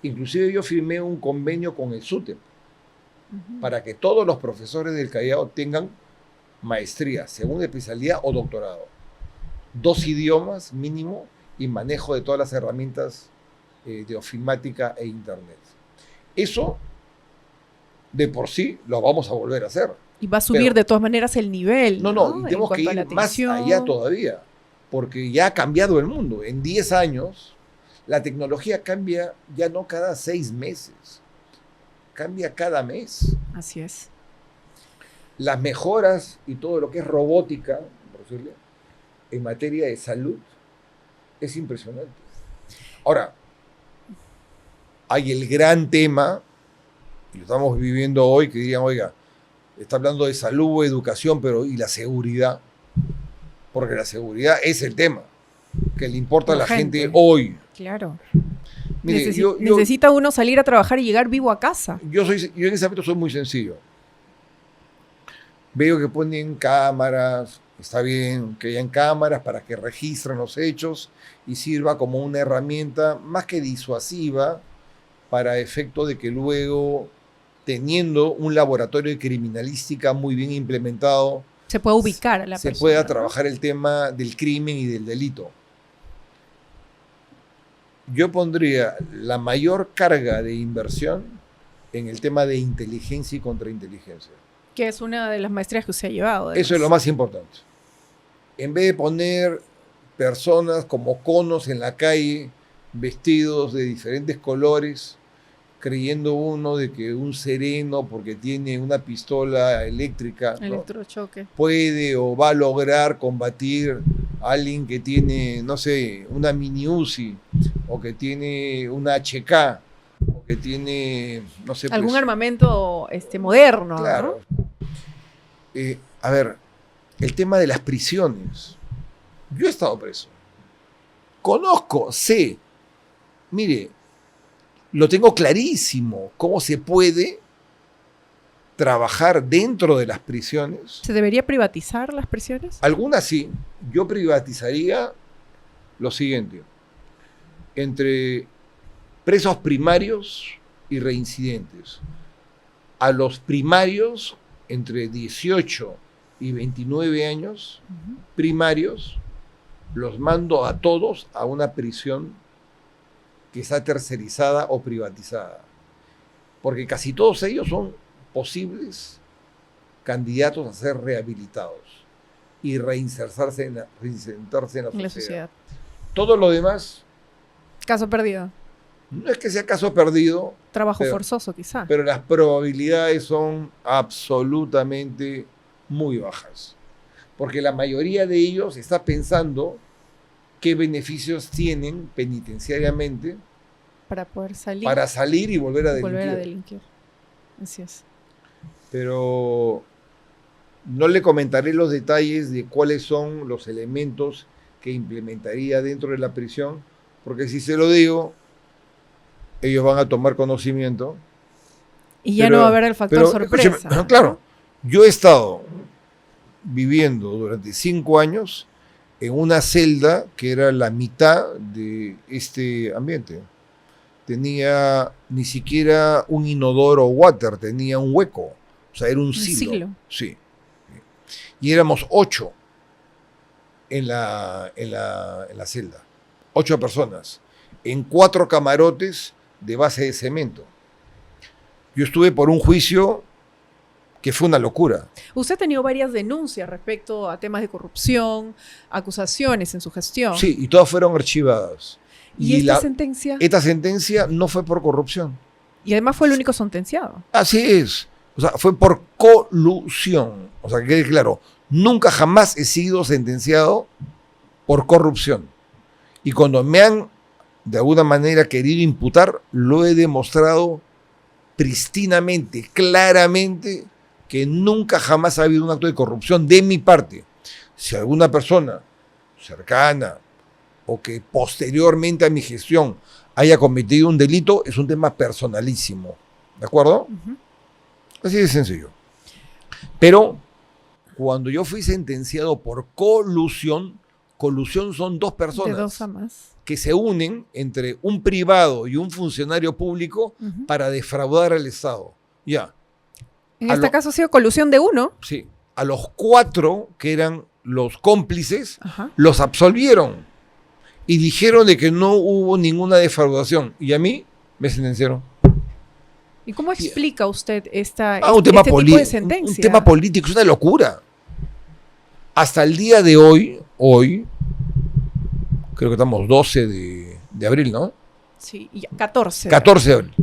Inclusive yo firmé un convenio con el SUTEP para que todos los profesores del Callao tengan maestría, segunda especialidad o doctorado. 2 idiomas mínimo y manejo de todas las herramientas de ofimática e internet. Eso, de por sí, lo vamos a volver a hacer. Y va a subir Pero- de todas maneras el nivel. No, y En tenemos que cuanto a la ir más atención. allá todavía, porque ya ha cambiado el mundo. En 10 años, la tecnología cambia ya no cada 6 meses, cambia cada mes. Así es. Las mejoras y todo lo que es robótica, por decirle, en materia de salud, es impresionante. Ahora, hay el gran tema, y lo estamos viviendo hoy, que dirían, oiga, está hablando de salud, educación, pero ¿y la seguridad? Porque la seguridad es el tema que le importa a la gente hoy. Claro. Mire, Necesita uno salir a trabajar y llegar vivo a casa. yo en ese aspecto soy muy sencillo. Veo que ponen cámaras, está bien que hayan cámaras para que registren los hechos y sirva como una herramienta más que disuasiva para efecto de que luego, teniendo un laboratorio de criminalística muy bien implementado, Se puede ubicar a la se persona. pueda ¿no? trabajar el tema del crimen y del delito. Yo pondría la mayor carga de inversión en el tema de inteligencia y contrainteligencia. Que es una de las maestrías que usted ha llevado. además. Eso es lo más importante. En vez de poner personas como conos en la calle, vestidos de diferentes colores, creyendo uno de que un sereno, porque tiene una pistola eléctrica, ¿no?, Electrochoque. puede o va a lograr combatir a alguien que tiene, no sé, una mini UCI, o que tiene una HK, o que tiene, no sé, Algún pues, armamento moderno. claro. A ver, el tema de las prisiones. Yo he estado preso. Conozco, sé. Mire, lo tengo clarísimo. ¿Cómo se puede trabajar dentro de las prisiones? ¿No? ¿Se debería privatizar las prisiones? Algunas sí. Yo privatizaría lo siguiente. Entre presos primarios y reincidentes. A los primarios, entre 18 y 29 años, primarios, los mando a todos a una prisión que está tercerizada o privatizada. Porque casi todos ellos son posibles candidatos a ser rehabilitados y reinsertarse en la sociedad. Todo lo demás, Caso perdido. no es que sea caso perdido, Trabajo forzoso, quizá. pero las probabilidades son absolutamente muy bajas. Porque la mayoría de ellos está pensando qué beneficios tienen penitenciariamente para poder salir. Para salir y volver a delinquir. Volver a delinquir. Así es. Pero no le comentaré los detalles de cuáles son los elementos que implementaría dentro de la prisión, porque si se lo digo, ellos van a tomar conocimiento. Y ya no va a haber el factor sorpresa. ¿No? Claro, yo he estado viviendo durante 5 años en una celda que era la mitad de este ambiente. Tenía ni siquiera un inodoro o water, tenía un hueco. O sea, era un silo. Sí. Y éramos 8 en la celda. 8 personas. En 4 camarotes de base de cemento. Yo estuve por un juicio que fue una locura. Usted ha tenido varias denuncias respecto a temas de corrupción, acusaciones en su gestión. Sí, y todas fueron archivadas. ¿Y esta sentencia? Esta sentencia no fue por corrupción. Y además fue el único sentenciado. Así es. O sea, fue por colusión. O sea, que quede claro, nunca jamás he sido sentenciado por corrupción. Y cuando me han, de alguna manera, querido imputar, lo he demostrado pristinamente, claramente, que nunca jamás ha habido un acto de corrupción de mi parte. Si alguna persona cercana o que posteriormente a mi gestión haya cometido un delito, es un tema personalísimo. ¿De acuerdo? Uh-huh. Así de sencillo. Pero cuando yo fui sentenciado por colusión son 2 personas. De 2 a más. Que se unen entre un privado y un funcionario público para defraudar al Estado. Ya. En este caso ha sido colusión de 1. Sí. A los 4 que eran los cómplices, los absolvieron. Y dijeron de que no hubo ninguna defraudación. Y a mí me sentenciaron. ¿Y cómo explica usted este tipo de sentencia? Un tema político, es una locura. Hasta el día de hoy, creo que estamos 12 de abril, ¿no? Sí, y 14. 14 de abril.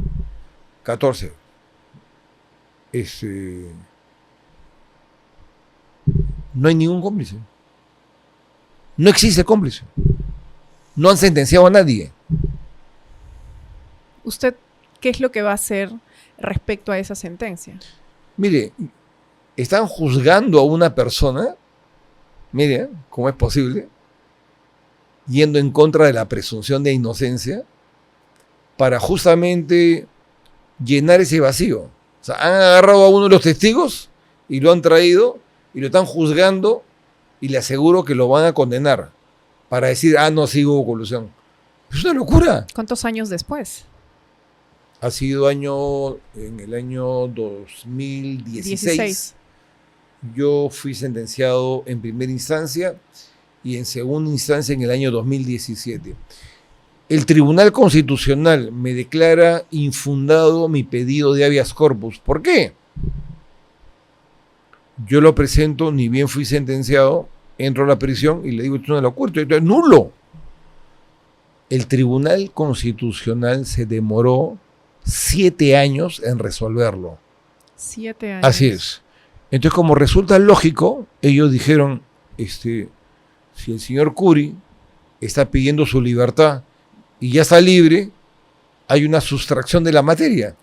14. No hay ningún cómplice. No existe cómplice. No han sentenciado a nadie. ¿Usted qué es lo que va a hacer respecto a esa sentencia? Mire, están juzgando a una persona, mire, ¿cómo es posible? Yendo en contra de la presunción de inocencia para justamente llenar ese vacío. O sea, han agarrado a uno de los testigos y lo han traído y lo están juzgando y le aseguro que lo van a condenar para decir, no, sí hubo colusión. Es una locura. ¿Cuántos años después? Ha sido en el año 2016. Yo fui sentenciado en primera instancia y en segunda instancia en el año 2017. El Tribunal Constitucional me declara infundado mi pedido de habeas corpus. ¿Por qué? Yo lo presento, ni bien fui sentenciado, entro a la prisión y le digo, esto es una locura, esto es nulo. El Tribunal Constitucional se demoró 7 años en resolverlo. 7 años. Así es. Entonces, como resulta lógico, ellos dijeron, si el señor Curi está pidiendo su libertad y ya está libre, hay una sustracción de la materia.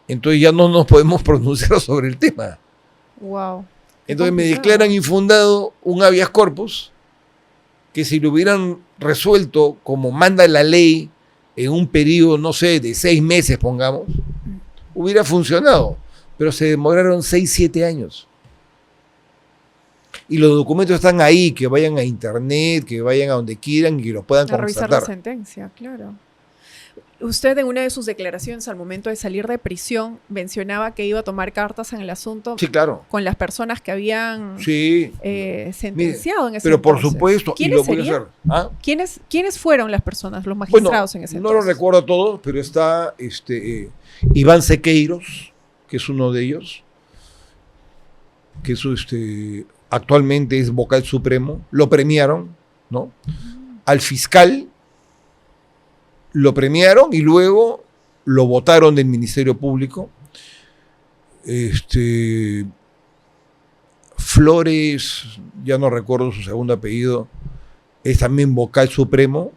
Entonces ya no nos podemos pronunciar sobre el tema. Wow. Entonces me declaran infundado un habeas corpus que si lo hubieran resuelto como manda la ley en un periodo, no sé, de 6 meses, pongamos, hubiera funcionado. Pero se demoraron 6, 7 años. Y los documentos están ahí, que vayan a internet, que vayan a donde quieran y que los puedan constatar. Revisar la sentencia, claro. Usted en una de sus declaraciones al momento de salir de prisión mencionaba que iba a tomar cartas en el asunto. Sí, claro. Con las personas que habían sentenciado. Mire, en ese pero entonces. Por supuesto, y lo voy a hacer. ¿Ah? ¿Quiénes fueron las personas, los magistrados en ese entonces? No lo recuerdo a todos, pero está Iván Sequeiros, que es uno de ellos, que es actualmente es vocal supremo, lo premiaron, ¿no? Al fiscal lo premiaron y luego lo votaron del Ministerio Público. Flores, ya no recuerdo su segundo apellido, es también vocal supremo,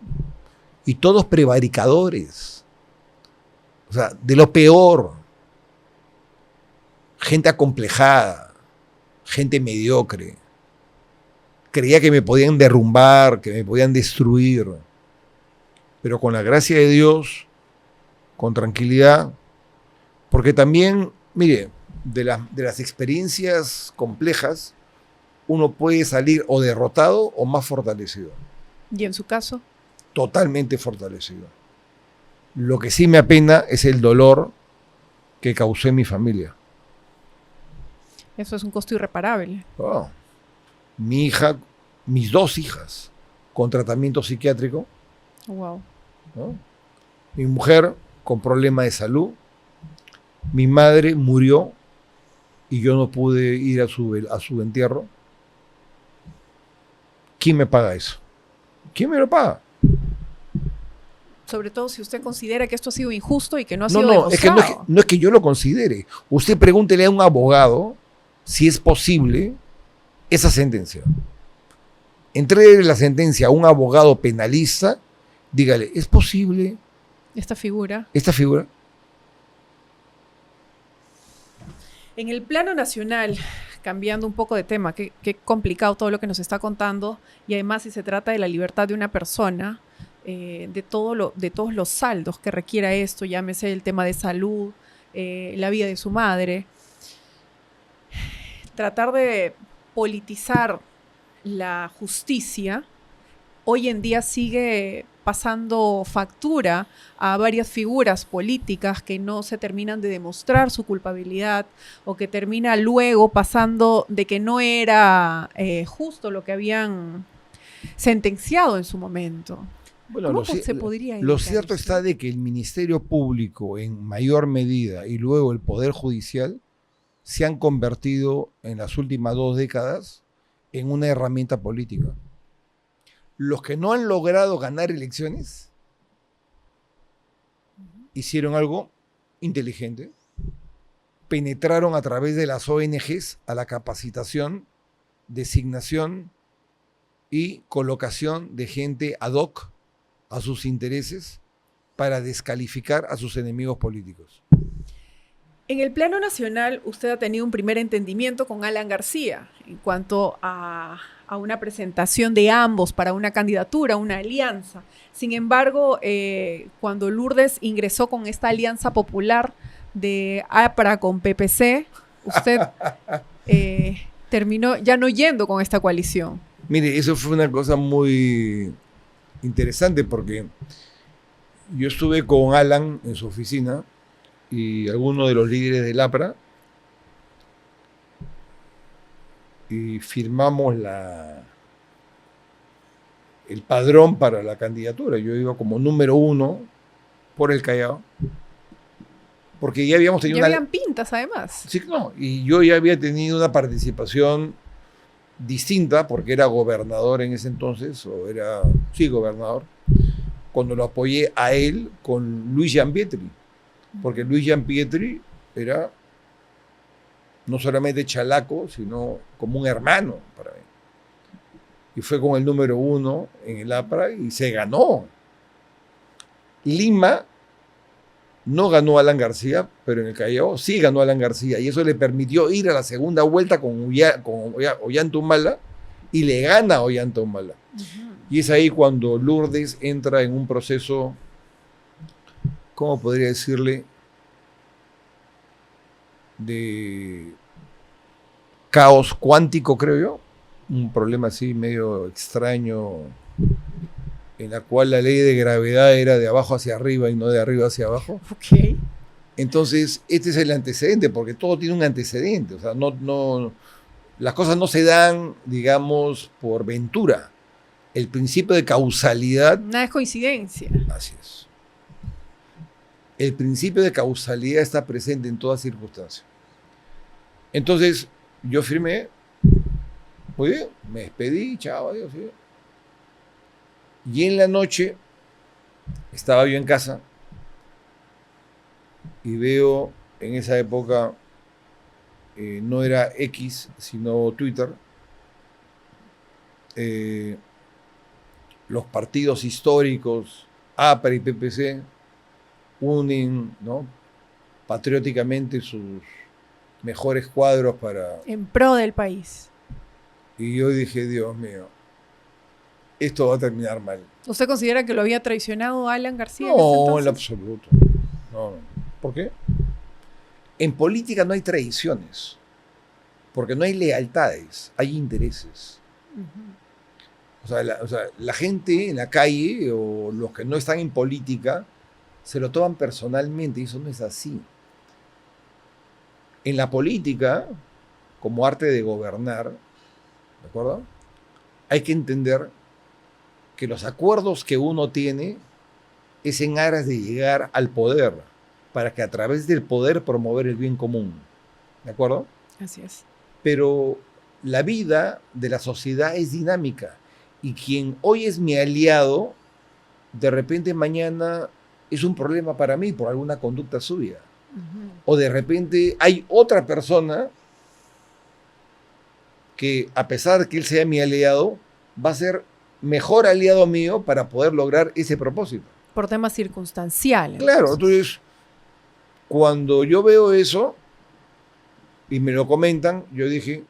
y todos prevaricadores. O sea, de lo peor. Gente acomplejada, gente mediocre. Creía que me podían derrumbar, que me podían destruir. Pero con la gracia de Dios, con tranquilidad, porque también, mire, de las experiencias complejas, uno puede salir o derrotado o más fortalecido. ¿Y en su caso? Totalmente fortalecido. Lo que sí me apena es el dolor que causé en mi familia. Eso es un costo irreparable. Oh, mi hija, mis 2 hijas, con tratamiento psiquiátrico. Wow. ¿No? Mi mujer con problema de salud. Mi madre murió y yo no pude ir a su entierro. ¿Quién me paga eso? ¿Quién me lo paga? Sobre todo si usted considera que esto ha sido injusto y que no ha No, sido no, es que demostrado. no es que yo lo considere. Usted pregúntele a un abogado si es posible esa sentencia. Entregue la sentencia a un abogado penalista, dígale, ¿es posible Esta figura. esta figura? En el plano nacional, cambiando un poco de tema, qué complicado todo lo que nos está contando, y además si se trata de la libertad de una persona, de todos los saldos que requiera esto, llámese el tema de salud, la vida de su madre, tratar de politizar la justicia hoy en día sigue pasando factura a varias figuras políticas que no se terminan de demostrar su culpabilidad o que termina luego pasando de que no era justo lo que habían sentenciado en su momento. Bueno, ¿Cómo se podría lo evitar cierto eso? está de que el Ministerio Público en mayor medida y luego el Poder Judicial se han convertido en las últimas 2 décadas en una herramienta política. Los que no han logrado ganar elecciones hicieron algo inteligente, penetraron a través de las ONGs a la capacitación, designación y colocación de gente ad hoc a sus intereses para descalificar a sus enemigos políticos. En el plano nacional, usted ha tenido un primer entendimiento con Alan García en cuanto a una presentación de ambos para una candidatura, una alianza. Sin embargo, cuando Lourdes ingresó con esta alianza popular de APRA con PPC, usted terminó ya no yendo con esta coalición. Mire, eso fue una cosa muy interesante porque yo estuve con Alan en su oficina y algunos de los líderes del APRA y firmamos el padrón para la candidatura. Yo iba como número 1 por el Callao, porque ya habíamos tenido Ya habían pintas, además. Sí, no, y yo ya había tenido una participación distinta, porque era gobernador en ese entonces, gobernador, cuando lo apoyé a él con Luis Gianpietri, porque Luis Gianpietri era no solamente chalaco, sino como un hermano para mí. Y fue con el número 1 en el APRA y se ganó. Lima no ganó Alan García, pero en el Callao sí ganó Alan García, y eso le permitió ir a la segunda vuelta con Ollanta Humala y le gana a Ollanta Humala. Y es ahí cuando Lourdes entra en un proceso, ¿cómo podría decirle?, de caos cuántico, creo yo, un problema así medio extraño, en la cual la ley de gravedad era de abajo hacia arriba y no de arriba hacia abajo. Ok. Entonces, este es el antecedente, porque todo tiene un antecedente. O sea, las cosas no se dan, digamos, por ventura. El principio de causalidad... Nada es coincidencia. Así es. El principio de causalidad está presente en toda circunstancia. Entonces, yo firmé, muy bien, me despedí, chao, adiós. ¿Sí? Y en la noche estaba yo en casa y veo en esa época no era X, sino Twitter, los partidos históricos, APRA y PPC, unen, ¿no?, patrióticamente sus mejores cuadros para... En pro del país. Y yo dije, Dios mío, esto va a terminar mal. ¿Usted considera que lo había traicionado Alan García? No, en lo absoluto. No. ¿Por qué? En política no hay traiciones, porque no hay lealtades, hay intereses. Uh-huh. O sea, la gente en la calle o los que no están en política se lo toman personalmente y eso no es así. En la política, como arte de gobernar, ¿de acuerdo?, hay que entender que los acuerdos que uno tiene es en aras de llegar al poder, para que a través del poder promover el bien común. ¿De acuerdo? Así es. Pero la vida de la sociedad es dinámica y quien hoy es mi aliado, de repente mañana es un problema para mí por alguna conducta suya. Uh-huh. O de repente hay otra persona que, a pesar de que él sea mi aliado, va a ser mejor aliado mío para poder lograr ese propósito. Por temas circunstanciales. Claro, entonces, cuando yo veo eso y me lo comentan, yo dije,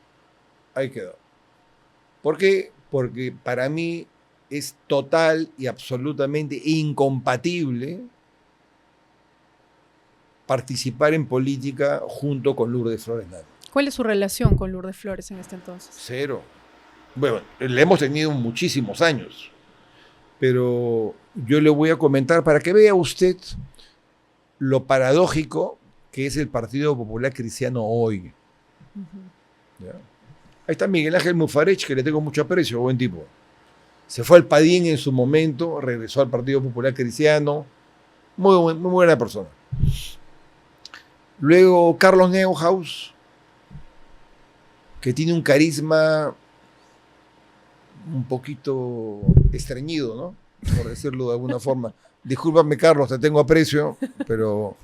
ahí quedó. ¿Por qué? Porque para mí es total y absolutamente incompatible participar en política junto con Lourdes Flores Nava. ¿Cuál es su relación con Lourdes Flores en este entonces? Cero. Bueno, la hemos tenido muchísimos años, pero yo le voy a comentar para que vea usted lo paradójico que es el Partido Popular Cristiano hoy. Uh-huh. ¿Ya? Ahí está Miguel Ángel Mufarech, que le tengo mucho aprecio, buen tipo. Se fue al Padín en su momento, regresó al Partido Popular Cristiano, muy buena persona. Luego Carlos Neuhaus, que tiene un carisma un poquito estreñido, ¿no?, por decirlo de alguna forma. Discúlpame, Carlos, te tengo aprecio, pero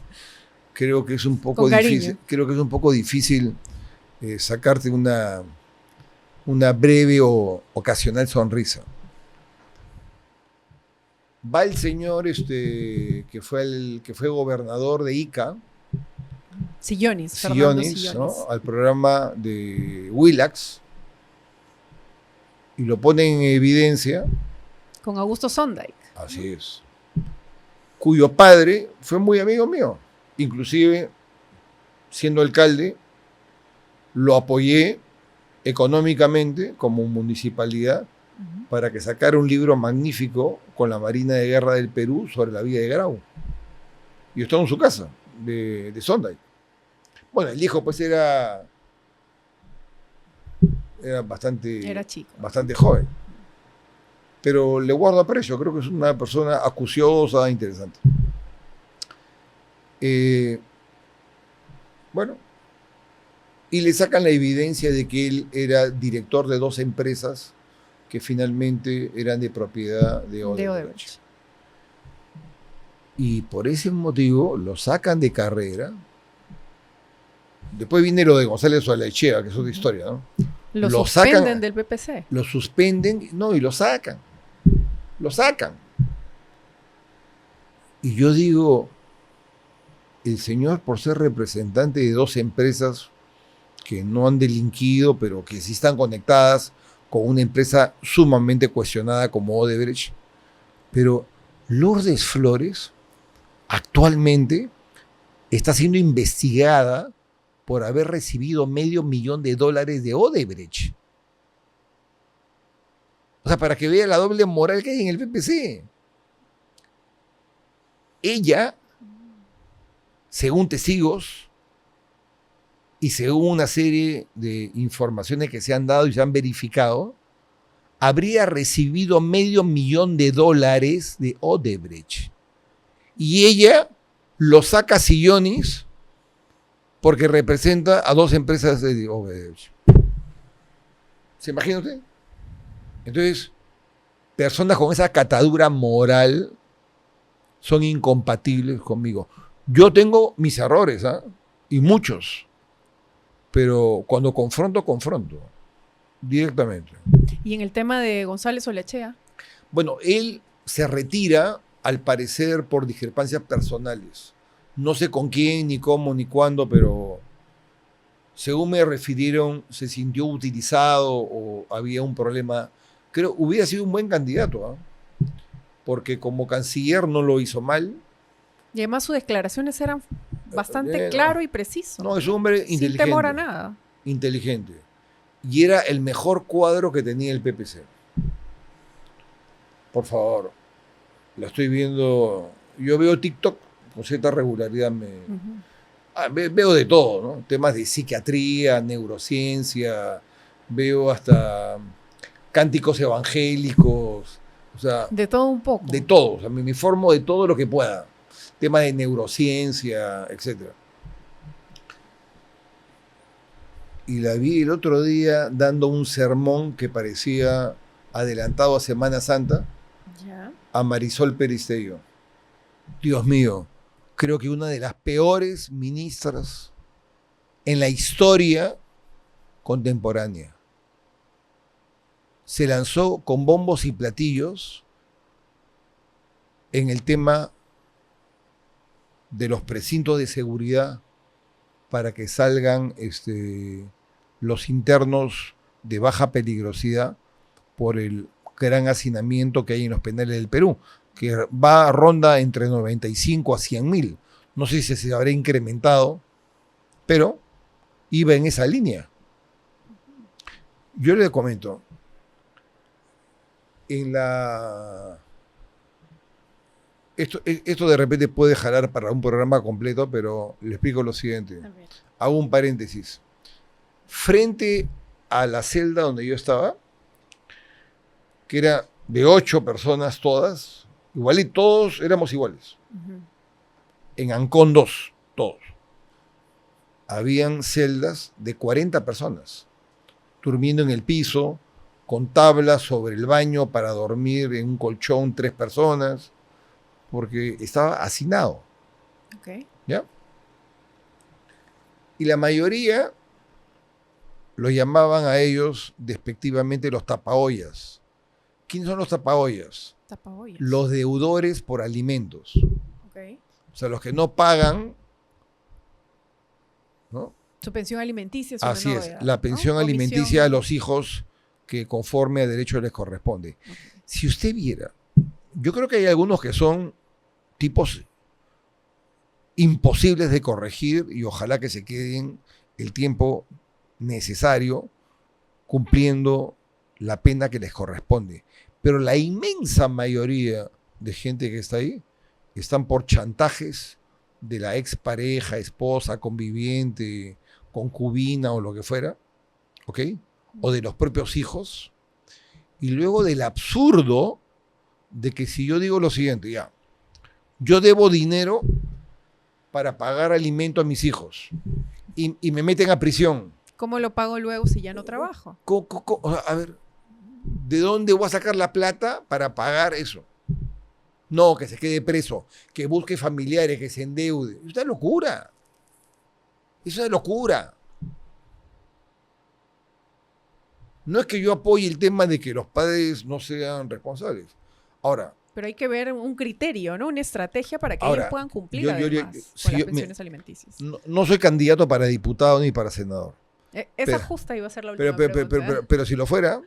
creo que es un poco difícil. Creo que es un poco difícil sacarte una breve o ocasional sonrisa. Va el señor que fue gobernador de Ica, Sillonis, ¿no?, al programa de Willax, y lo pone en evidencia. Con Augusto Sondheim. Así es. Cuyo padre fue muy amigo mío. Inclusive, siendo alcalde, lo apoyé económicamente como municipalidad para que sacara un libro magnífico con la Marina de Guerra del Perú sobre la vida de Grau. Y estaba en su casa, de Sondheim. Bueno, el hijo pues era chico, bastante joven. Pero le guardo aprecio, creo que es una persona acuciosa, interesante. Bueno, y le sacan la evidencia de que él era director de 2 empresas que finalmente eran de propiedad de Odebrecht. Y por ese motivo lo sacan de carrera. Después viene lo de González Olaechea, que es otra historia, ¿no? Lo suspenden sacan, del PPC. Lo suspenden, no, y lo sacan. Lo sacan. Y yo digo, el señor, por ser representante de 2 empresas que no han delinquido, pero que sí están conectadas con una empresa sumamente cuestionada como Odebrecht, pero Lourdes Flores actualmente está siendo investigada por haber recibido $500,000 de Odebrecht. O sea, para que vea la doble moral que hay en el PPC. Ella, según testigos y según una serie de informaciones que se han dado y se han verificado, habría recibido $500,000 de Odebrecht. Y ella lo saca a Sillonis porque representa a 2 empresas de Odebrecht. ¿Se imagina usted? Entonces, personas con esa catadura moral son incompatibles conmigo. Yo tengo mis errores, y muchos, pero cuando confronto directamente. Y en el tema de González Olechea. Bueno, él se retira, al parecer, por discrepancias personales. No sé con quién, ni cómo, ni cuándo, pero según me refirieron, se sintió utilizado o había un problema. Creo hubiera sido un buen candidato, ¿eh? Porque como canciller no lo hizo mal. Y además sus declaraciones eran bastante claro y preciso. No, es un hombre inteligente. Sin temor a nada. Inteligente. Y era el mejor cuadro que tenía el PPC. Por favor, lo estoy viendo. Yo veo TikTok con cierta regularidad. Veo de todo, ¿no? Temas de psiquiatría, neurociencia, veo hasta cánticos evangélicos, o sea... De todo un poco. De todo, o sea, me informo de todo lo que pueda. Temas de neurociencia, etc. Y la vi el otro día dando un sermón que parecía adelantado a Semana Santa, ¿Ya? A Marisol Peristello. Dios mío, creo que una de las peores ministras en la historia contemporánea. Se lanzó con bombos y platillos en el tema de los precintos de seguridad para que salgan los internos de baja peligrosidad por el gran hacinamiento que hay en los penales del Perú, que va a ronda entre 95 a 100.000. No sé si se habrá incrementado, pero iba en esa línea. Yo le comento, esto de repente puede jalar para un programa completo, pero le explico lo siguiente. Hago un paréntesis. Frente a la celda donde yo estaba, que era de 8 personas todas, igual y todos éramos iguales. En Ancón 2, todos. Habían celdas de 40 personas, durmiendo en el piso, con tablas sobre el baño para dormir en un colchón 3 personas, porque estaba hacinado. Okay. ¿Ya? Y la mayoría los llamaban a ellos despectivamente los tapaollas. ¿Quiénes son los tapaollas? Tapaollas. Los deudores por alimentos. Okay. O sea, los que no pagan, ¿no? Su pensión alimenticia. Así es, la pensión alimenticia a los hijos que conforme a derecho les corresponde. Okay. Si usted viera, yo creo que hay algunos que son tipos imposibles de corregir y ojalá que se queden el tiempo necesario cumpliendo la pena que les corresponde. Pero la inmensa mayoría de gente que está ahí están por chantajes de la expareja, esposa, conviviente, concubina o lo que fuera, ¿ok? O de los propios hijos. Y luego del absurdo de que si yo digo lo siguiente, ya, yo debo dinero para pagar alimento a mis hijos y me meten a prisión. ¿Cómo lo pago luego si ya no trabajo? A ver, ¿de dónde voy a sacar la plata para pagar eso? No, que se quede preso, que busque familiares, que se endeude. Es una locura. Es una locura. No es que yo apoye el tema de que los padres no sean responsables. Ahora, pero hay que ver un criterio, ¿no? Una estrategia para que ellos puedan cumplir con las pensiones alimenticias. No soy candidato para diputado ni para senador. Esa justa iba a ser la última pregunta. Pero si lo fuera,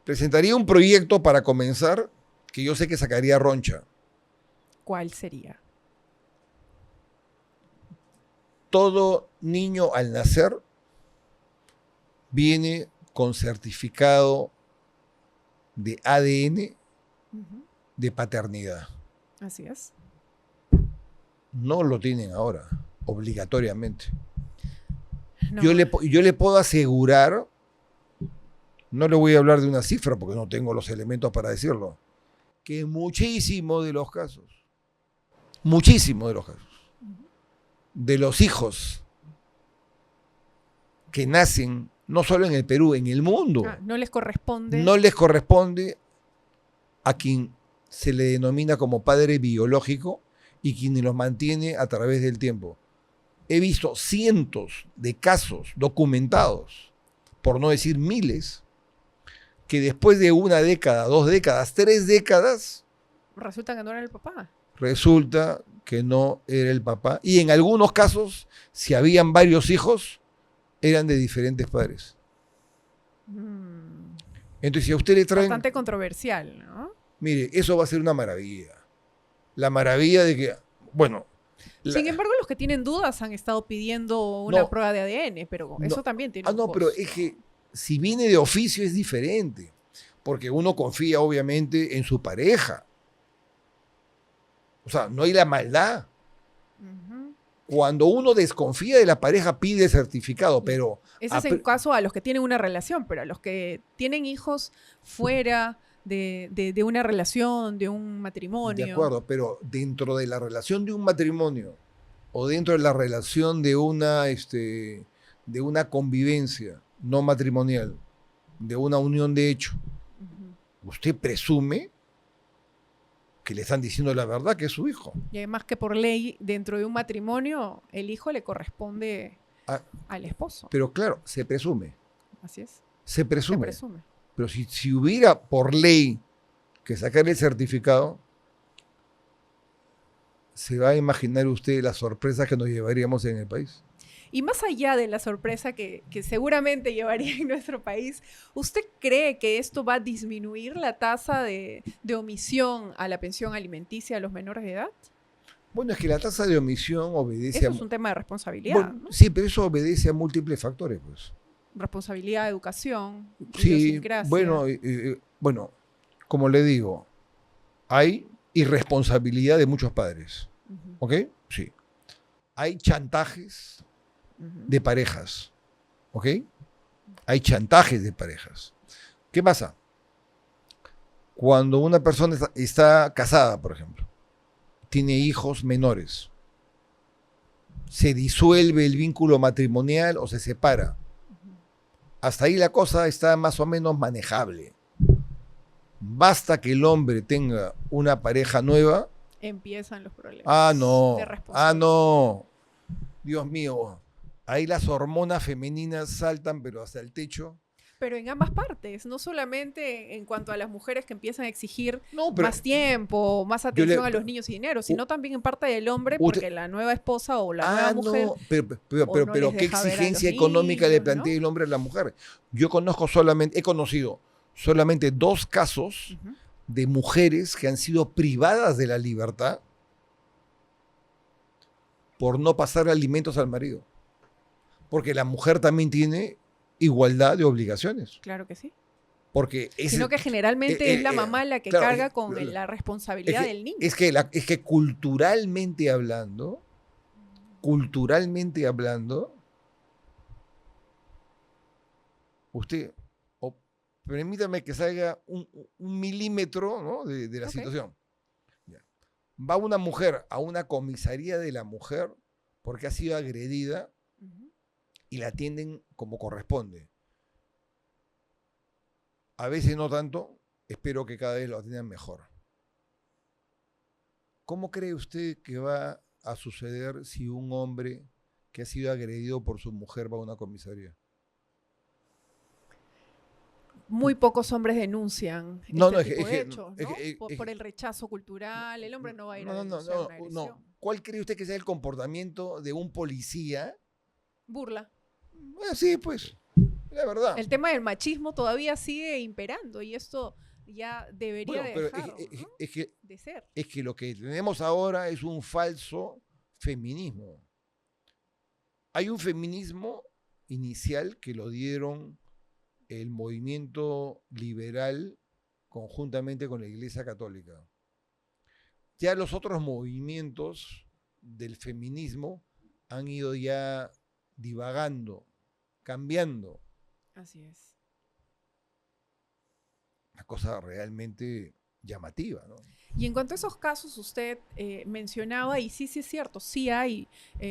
presentaría un proyecto para comenzar que yo sé que sacaría roncha. ¿Cuál sería? Todo niño al nacer viene con certificado de ADN de paternidad. Así es. No lo tienen ahora, obligatoriamente. No. Yo le puedo asegurar, no le voy a hablar de una cifra porque no tengo los elementos para decirlo, que en muchísimos de los casos, de los hijos que nacen, no solo en el Perú, en el mundo, no les corresponde. No les corresponde a quien se le denomina como padre biológico y quien los mantiene a través del tiempo. he visto cientos de casos documentados, por no decir miles, que después de 1 década, 2 décadas, 3 décadas, Resulta que no era el papá. resulta que no era el papá. Y en algunos casos, si habían varios hijos, eran de diferentes padres. Entonces, si a usted le traen... Bastante controversial, ¿no? Mire, eso va a ser una maravilla. La maravilla de que, bueno... Sin embargo, los que tienen dudas han estado pidiendo una prueba de ADN, pero eso también tiene un costo. Pero es que si viene de oficio es diferente, porque uno confía obviamente en su pareja. O sea, no hay la maldad. Cuando uno desconfía de la pareja pide certificado, pero... Ese es en caso a los que tienen una relación, pero a los que tienen hijos fuera de una relación, de un matrimonio. De acuerdo, pero dentro de la relación de un matrimonio o dentro de la relación de una convivencia no matrimonial, de una unión de hecho, usted presume que le están diciendo la verdad, que es su hijo. Y además que por ley, dentro de un matrimonio, el hijo le corresponde al esposo. Pero claro, se presume. Así es. Se presume. Se presume. Pero si hubiera por ley que sacar el certificado, se va a imaginar usted las sorpresas que nos llevaríamos en el país. Y más allá de la sorpresa que seguramente llevaría en nuestro país, ¿usted cree que esto va a disminuir la tasa de omisión a la pensión alimenticia de los menores de edad? Bueno, es que la tasa de omisión obedece Eso es un tema de responsabilidad, bueno, ¿no? Sí, pero eso obedece a múltiples factores, pues. Responsabilidad, educación, sí, bueno, como le digo, hay irresponsabilidad de muchos padres, ¿ok? Sí. Hay chantajes de parejas, ¿ok? Hay chantajes de parejas. ¿Qué pasa? Cuando una persona está casada, por ejemplo, tiene hijos menores, se disuelve el vínculo matrimonial o se separa. Hasta ahí la cosa está más o menos manejable. Basta que el hombre tenga una pareja nueva. Empiezan los problemas. No. Dios mío. Ahí las hormonas femeninas saltan, pero hasta el techo. Pero en ambas partes, no solamente en cuanto a las mujeres que empiezan a exigir más tiempo, más atención a los niños y dinero, sino también en parte del hombre, porque la nueva esposa o la nueva mujer... Pero ¿qué exigencia económica le plantea el hombre a la mujer? He conocido solamente 2 casos de mujeres que han sido privadas de la libertad por no pasar alimentos al marido. Porque la mujer también tiene igualdad de obligaciones. Claro que sí. Sino que generalmente es la mamá la que carga con la responsabilidad del niño. Es que culturalmente hablando, usted, permítame que salga un milímetro, ¿no? de la situación. Ya. Va una mujer a una comisaría de la mujer porque ha sido agredida y la atienden como corresponde. A veces no tanto, espero que cada vez lo atiendan mejor. ¿Cómo cree usted que va a suceder si un hombre que ha sido agredido por su mujer va a una comisaría? Muy pocos hombres denuncian tipo de hechos, ¿no? Por el rechazo cultural, el hombre no va a ir a denunciar una agresión. ¿Cuál cree usted que sea el comportamiento de un policía? Burla. Sí, pues, la verdad. El tema del machismo todavía sigue imperando y esto ya debería dejar de ser. Es que lo que tenemos ahora es un falso feminismo. Hay un feminismo inicial que lo dieron el movimiento liberal conjuntamente con la Iglesia Católica. Ya los otros movimientos del feminismo han ido ya divagando, cambiando. Así es. Una cosa realmente llamativa, ¿no? Y en cuanto a esos casos, usted mencionaba, y sí es cierto, sí hay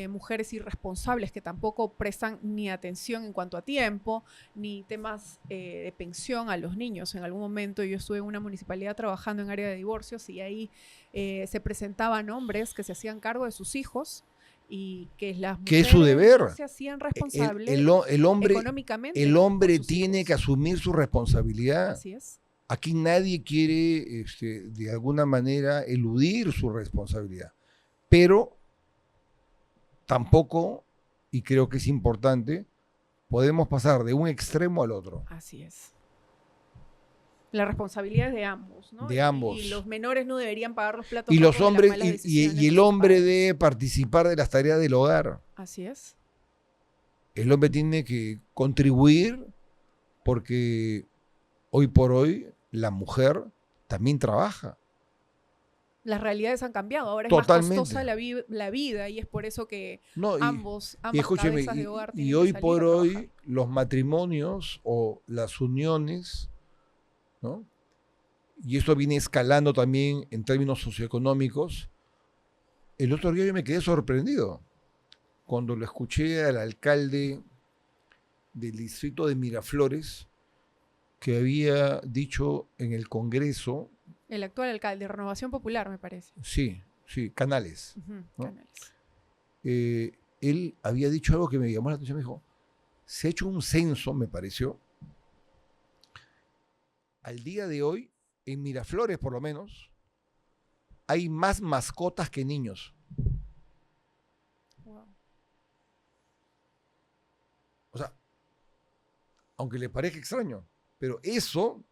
mujeres irresponsables que tampoco prestan ni atención en cuanto a tiempo, ni temas de pensión a los niños. En algún momento yo estuve en una municipalidad trabajando en área de divorcios y ahí se presentaban hombres que se hacían cargo de sus hijos y que las que es mujeres su deber. no se hacían responsables El hombre, económicamente el por hombre sus tiene hijos. que asumir su responsabilidad. Así es. Aquí nadie quiere, de alguna manera, eludir su responsabilidad. Pero tampoco, y creo que es importante, podemos pasar de un extremo al otro. Así es. La responsabilidad es de ambos, ¿no? De ambos. Y los menores no deberían pagar los platos Y los rotos de las hombres, malas y decisiones el de sus hombre padres. debe participar de las tareas del hogar. Así es. El hombre tiene que contribuir porque hoy por hoy la mujer también trabaja. Las realidades han cambiado. Ahora es Totalmente. más costosa la vida y es por eso que No, ambas escúcheme, cabezas de hogar y tienen hoy que salir por a trabajar. hoy los matrimonios o las uniones, ¿no? Y esto viene escalando también en términos socioeconómicos. El otro día yo me quedé sorprendido cuando lo escuché al alcalde del distrito de Miraflores, que había dicho en el Congreso, El actual alcalde, Renovación Popular, me parece. sí, Canales, Ujú, ¿no? Canales. Él había dicho algo que me llamó la atención, me dijo, se ha hecho un censo, me pareció, al día de hoy, en Miraflores por lo menos, hay más mascotas que niños. Wow. O sea, aunque le parezca extraño, pero eso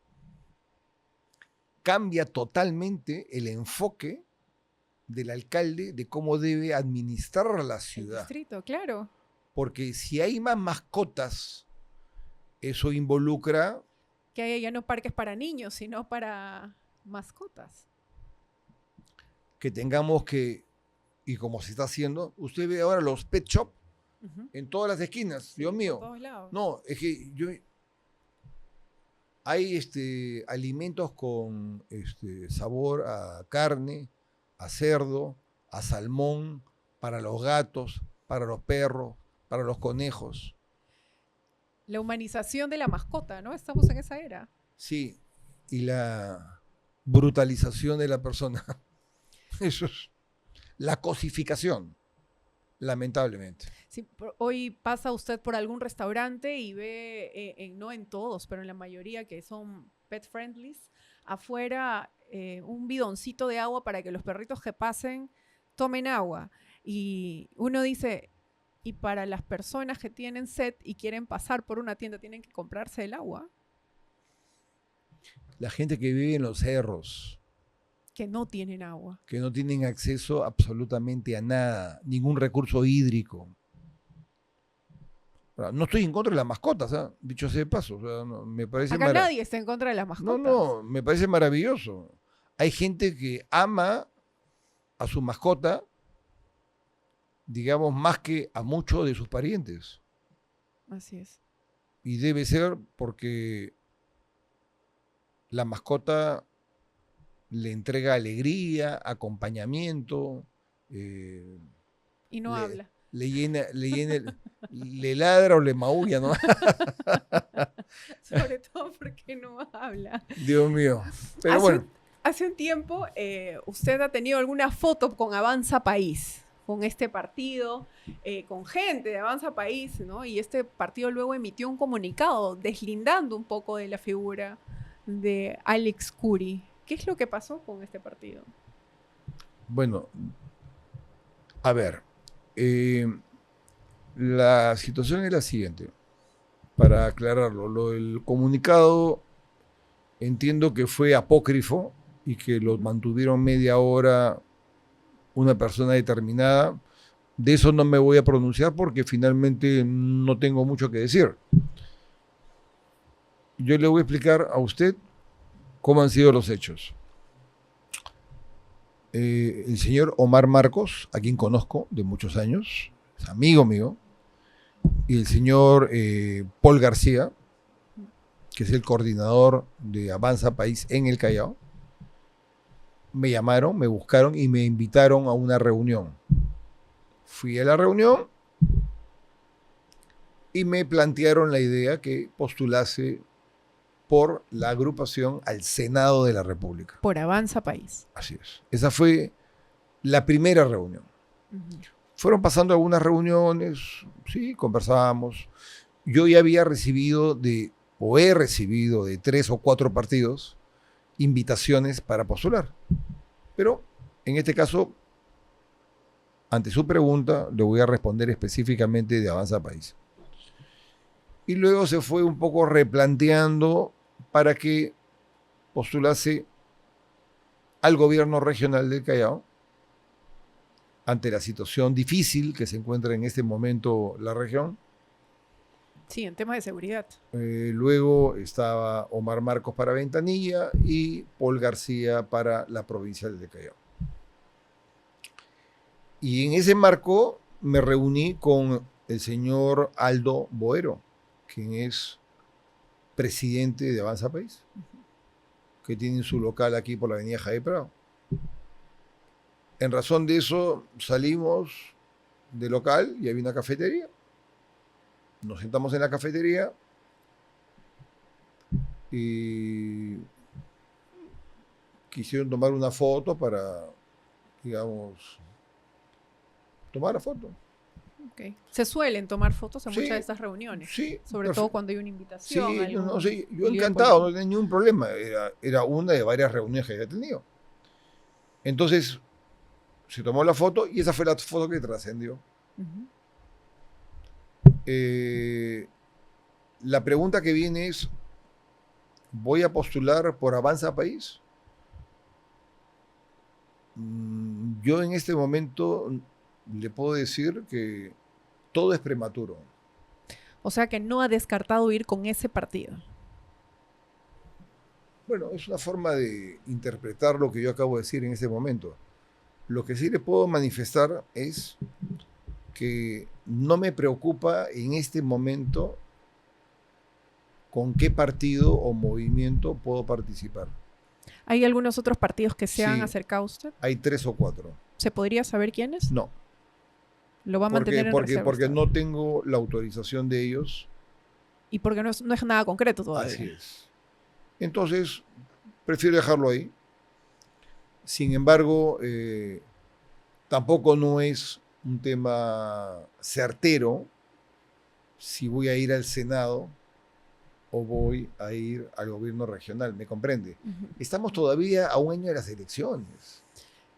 cambia totalmente el enfoque del alcalde de cómo debe administrar la El ciudad. distrito, claro. Porque si hay más mascotas, eso involucra Que haya ya no parques para niños, sino para mascotas. que tengamos que, y como se está haciendo, usted ve ahora los pet shop Ujú. en todas las esquinas, Sí, Dios por mío. todos lados. No, es que hay alimentos con sabor a carne, a cerdo, a salmón, para los gatos, para los perros, para los conejos. La humanización de la mascota, ¿no? Estamos en esa era. Sí, y la brutalización de la persona. Eso es la cosificación, lamentablemente. Sí, hoy pasa usted por algún restaurante y ve, no en todos, pero en la mayoría que son pet friendly, afuera un bidoncito de agua para que los perritos que pasen tomen agua. Y uno dice, y para las personas que tienen sed y quieren pasar por una tienda, tienen que comprarse el agua, La gente que vive en los cerros, que no tienen agua. que no tienen acceso absolutamente a nada, ningún recurso hídrico. Ahora, no estoy en contra de las mascotas, ¿eh? Dicho sea de paso. O sea, no, me parece Acá nadie está en contra de las mascotas. No, me parece maravilloso. Hay gente que ama a su mascota, digamos, más que a muchos de sus parientes. Así es. Y debe ser porque la mascota le entrega alegría, acompañamiento, Y no habla. le ladra o le maulla, ¿no? Sobre todo porque no habla. Dios mío. Pero bueno. Hace un tiempo, usted ha tenido alguna foto con Avanza País, con este partido, con gente de Avanza País, ¿no? Y este partido luego emitió un comunicado deslindando un poco de la figura de Alex Curi. ¿Qué es lo que pasó con este partido? Bueno, a ver, la situación es la siguiente, para aclararlo. El comunicado entiendo que fue apócrifo y que lo mantuvieron media hora una persona determinada. De eso no me voy a pronunciar porque finalmente no tengo mucho que decir. Yo le voy a explicar a usted cómo han sido los hechos. El señor Omar Marcos, a quien conozco de muchos años, es amigo mío, y el señor Paul García, que es el coordinador de Avanza País en el Callao, me llamaron, me buscaron y me invitaron a una reunión. Fui a la reunión y me plantearon la idea que postulase por la agrupación al Senado de la República. Por Avanza País. Así es. Esa fue la primera reunión. Uh-huh. Fueron pasando algunas reuniones, sí, conversábamos. Yo ya había recibido o he recibido de 3 o 4 partidos invitaciones para postular. Pero en este caso, ante su pregunta, le voy a responder específicamente de Avanza País. Y luego se fue un poco replanteando para que postulase al gobierno regional del Callao ante la situación difícil que se encuentra en este momento la región. Sí, en temas de seguridad. Luego estaba Omar Marcos para Ventanilla y Paul García para la provincia del Callao. Y en ese marco me reuní con el señor Aldo Boero, quien es presidente de Avanza País, que tiene su local aquí por la avenida Jaime Prado. En razón de eso salimos del local y había una cafetería. Nos sentamos en la cafetería y quisieron tomar una foto para, digamos, tomar la foto. Okay. Se suelen tomar fotos en Sí, muchas de estas reuniones, sí, sobre todo cuando hay una invitación. Sí, algún sí, yo lío encantado, no político. tenía ningún problema. Era una de varias reuniones que había tenido. Entonces, se tomó la foto y esa fue la foto que trascendió. Ujú. La pregunta que viene es, ¿voy a postular por Avanza País? Yo en este momento le puedo decir que todo es prematuro. O sea que no ha descartado ir con ese partido. Bueno, es una forma de interpretar lo que yo acabo de decir en este momento. Lo que sí le puedo manifestar es que no me preocupa en este momento con qué partido o movimiento puedo participar. ¿Hay algunos otros partidos que se han Sí. acercado a usted? Hay 3 o 4. ¿Se podría saber quiénes? No, ¿Lo va a mantener en reserva? porque no tengo la autorización de ellos. Y porque no es nada concreto todavía. Así es. Entonces, prefiero dejarlo ahí. Sin embargo, tampoco no es un tema certero si voy a ir al Senado o voy a ir al gobierno regional, ¿me comprende? Ujú. Estamos todavía a un año de las elecciones.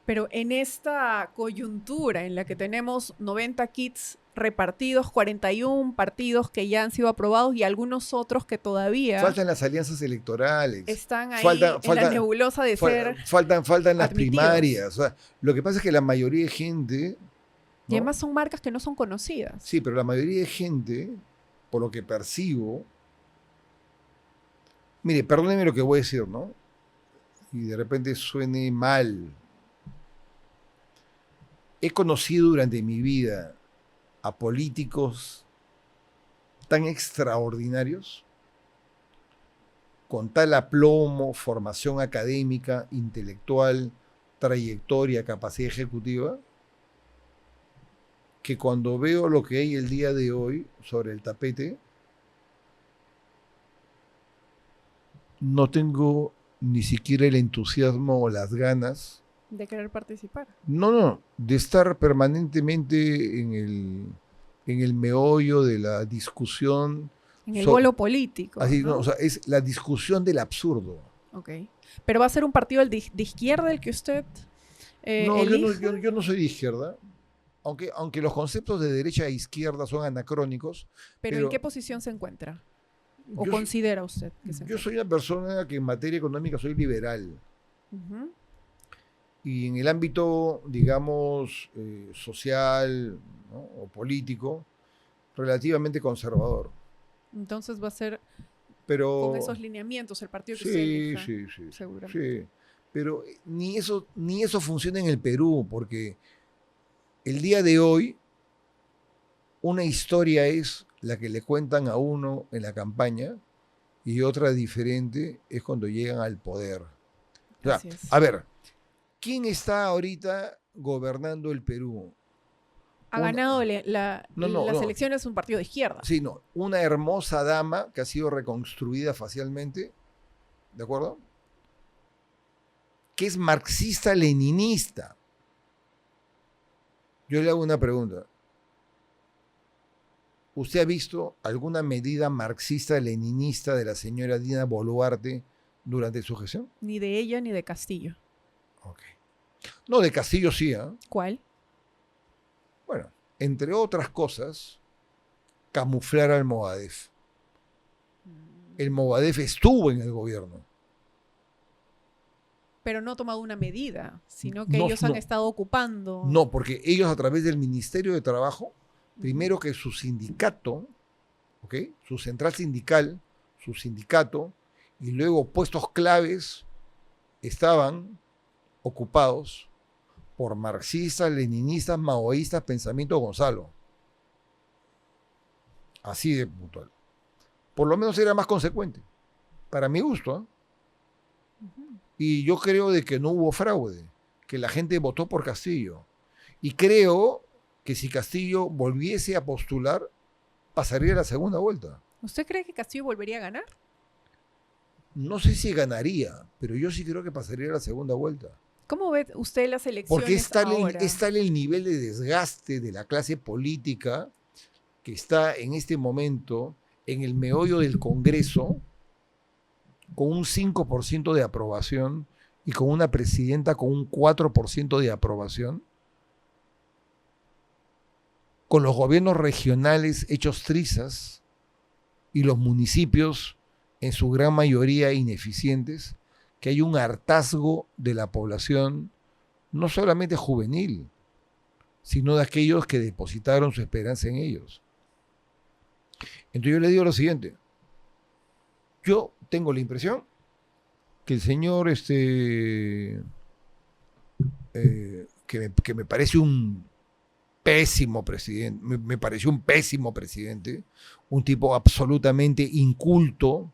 Pero en esta coyuntura en la que tenemos 90 kits repartidos, 41 partidos que ya han sido aprobados y algunos otros que todavía Faltan las alianzas electorales. están ahí Faltan- en la faltan- nebulosa de ser Faltan las admitidos. primarias. O sea, lo que pasa es que la mayoría de gente... Y ¿no? además son marcas que no son conocidas. Sí, pero la mayoría de gente, por lo que percibo... Mire, perdóneme lo que voy a decir, ¿no? Y de repente suene mal. He conocido durante mi vida a políticos tan extraordinarios, con tal aplomo, formación académica, intelectual, trayectoria, capacidad ejecutiva, que cuando veo lo que hay el día de hoy sobre el tapete, no tengo ni siquiera el entusiasmo o las ganas, De querer participar. no, de estar permanentemente en el meollo de la discusión. En el bolo político. Así, ¿no? o sea, es la discusión del absurdo. Ok. Pero va a ser un partido de izquierda el que usted No, elija. yo no soy de izquierda, aunque los conceptos de derecha e izquierda son anacrónicos. Pero ¿en qué posición se encuentra? ¿O considera usted que se Yo encuentra? soy una persona que en materia económica soy liberal. Ujú. Y en el ámbito, digamos, social, ¿no? O político, relativamente conservador. Entonces va a ser Pero con esos lineamientos el partido que se sí, elija. sí. Seguramente. Sí. Pero ni eso funciona en el Perú, porque el día de hoy una historia es la que le cuentan a uno en la campaña y otra diferente es cuando llegan al poder. O sea, Así es. a ver, ¿quién está ahorita gobernando el Perú? Ha ganado las No. elecciones un partido de izquierda. Sí, no, una hermosa dama que ha sido reconstruida facialmente, ¿de acuerdo? Que es marxista-leninista. Yo le hago una pregunta. ¿Usted ha visto alguna medida marxista-leninista de la señora Dina Boluarte durante su gestión? Ni de ella ni de Castillo. Ok. No, de Castillo sí, ¿eh? ¿Cuál? Bueno, entre otras cosas, camuflar al Movadef. El Movadef estuvo en el gobierno. Pero no ha tomado una medida, sino que No, ellos han estado ocupando. No, porque ellos a través del Ministerio de Trabajo, primero que su sindicato, ¿ok? Su central sindical, su sindicato, y luego puestos claves estaban ocupados por marxistas, leninistas, maoístas, pensamiento Gonzalo. Así de puntual. Por lo menos era más consecuente, para mi gusto, ¿eh? Y yo creo de que no hubo fraude, que la gente votó por Castillo. Y creo que si Castillo volviese a postular, pasaría la segunda vuelta. ¿Usted cree que Castillo volvería a ganar? No sé si ganaría, pero yo sí creo que pasaría la segunda vuelta. ¿Cómo ve usted las elecciones Porque ahora? es tal el nivel de desgaste de la clase política que está en este momento en el meollo del Congreso, con un 5% de aprobación y con una presidenta con un 4% de aprobación, con los gobiernos regionales hechos trizas y los municipios en su gran mayoría ineficientes, que hay un hartazgo de la población, no solamente juvenil, sino de aquellos que depositaron su esperanza en ellos. Entonces yo le digo lo siguiente, yo tengo la impresión que el señor que me parece un pésimo presidente, me pareció un pésimo presidente, un tipo absolutamente inculto,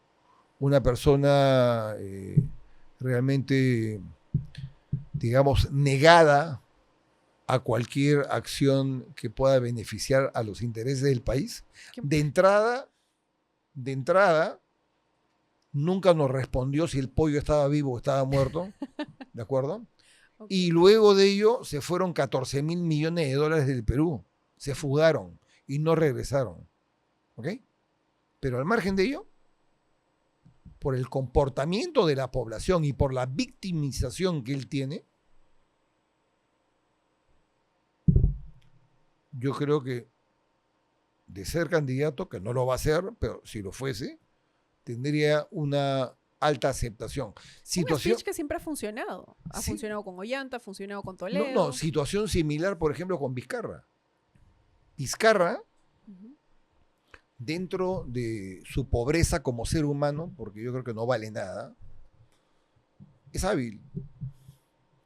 una persona realmente, digamos, negada a cualquier acción que pueda beneficiar a los intereses del país. De entrada, nunca nos respondió si el pollo estaba vivo o estaba muerto, ¿de acuerdo? Okay. Y luego de ello se fueron 14.000 millones de dólares del Perú, se fugaron y no regresaron, ¿ok? Pero al margen de ello, por el comportamiento de la población y por la victimización que él tiene, yo creo que de ser candidato, que no lo va a hacer, pero si lo fuese, tendría una alta aceptación. Situación, un speech que siempre ha funcionado. Ha funcionado con Ollanta, ha funcionado con Toledo. No, situación similar, por ejemplo, con Vizcarra. Vizcarra, dentro de su pobreza como ser humano, porque yo creo que no vale nada, es hábil.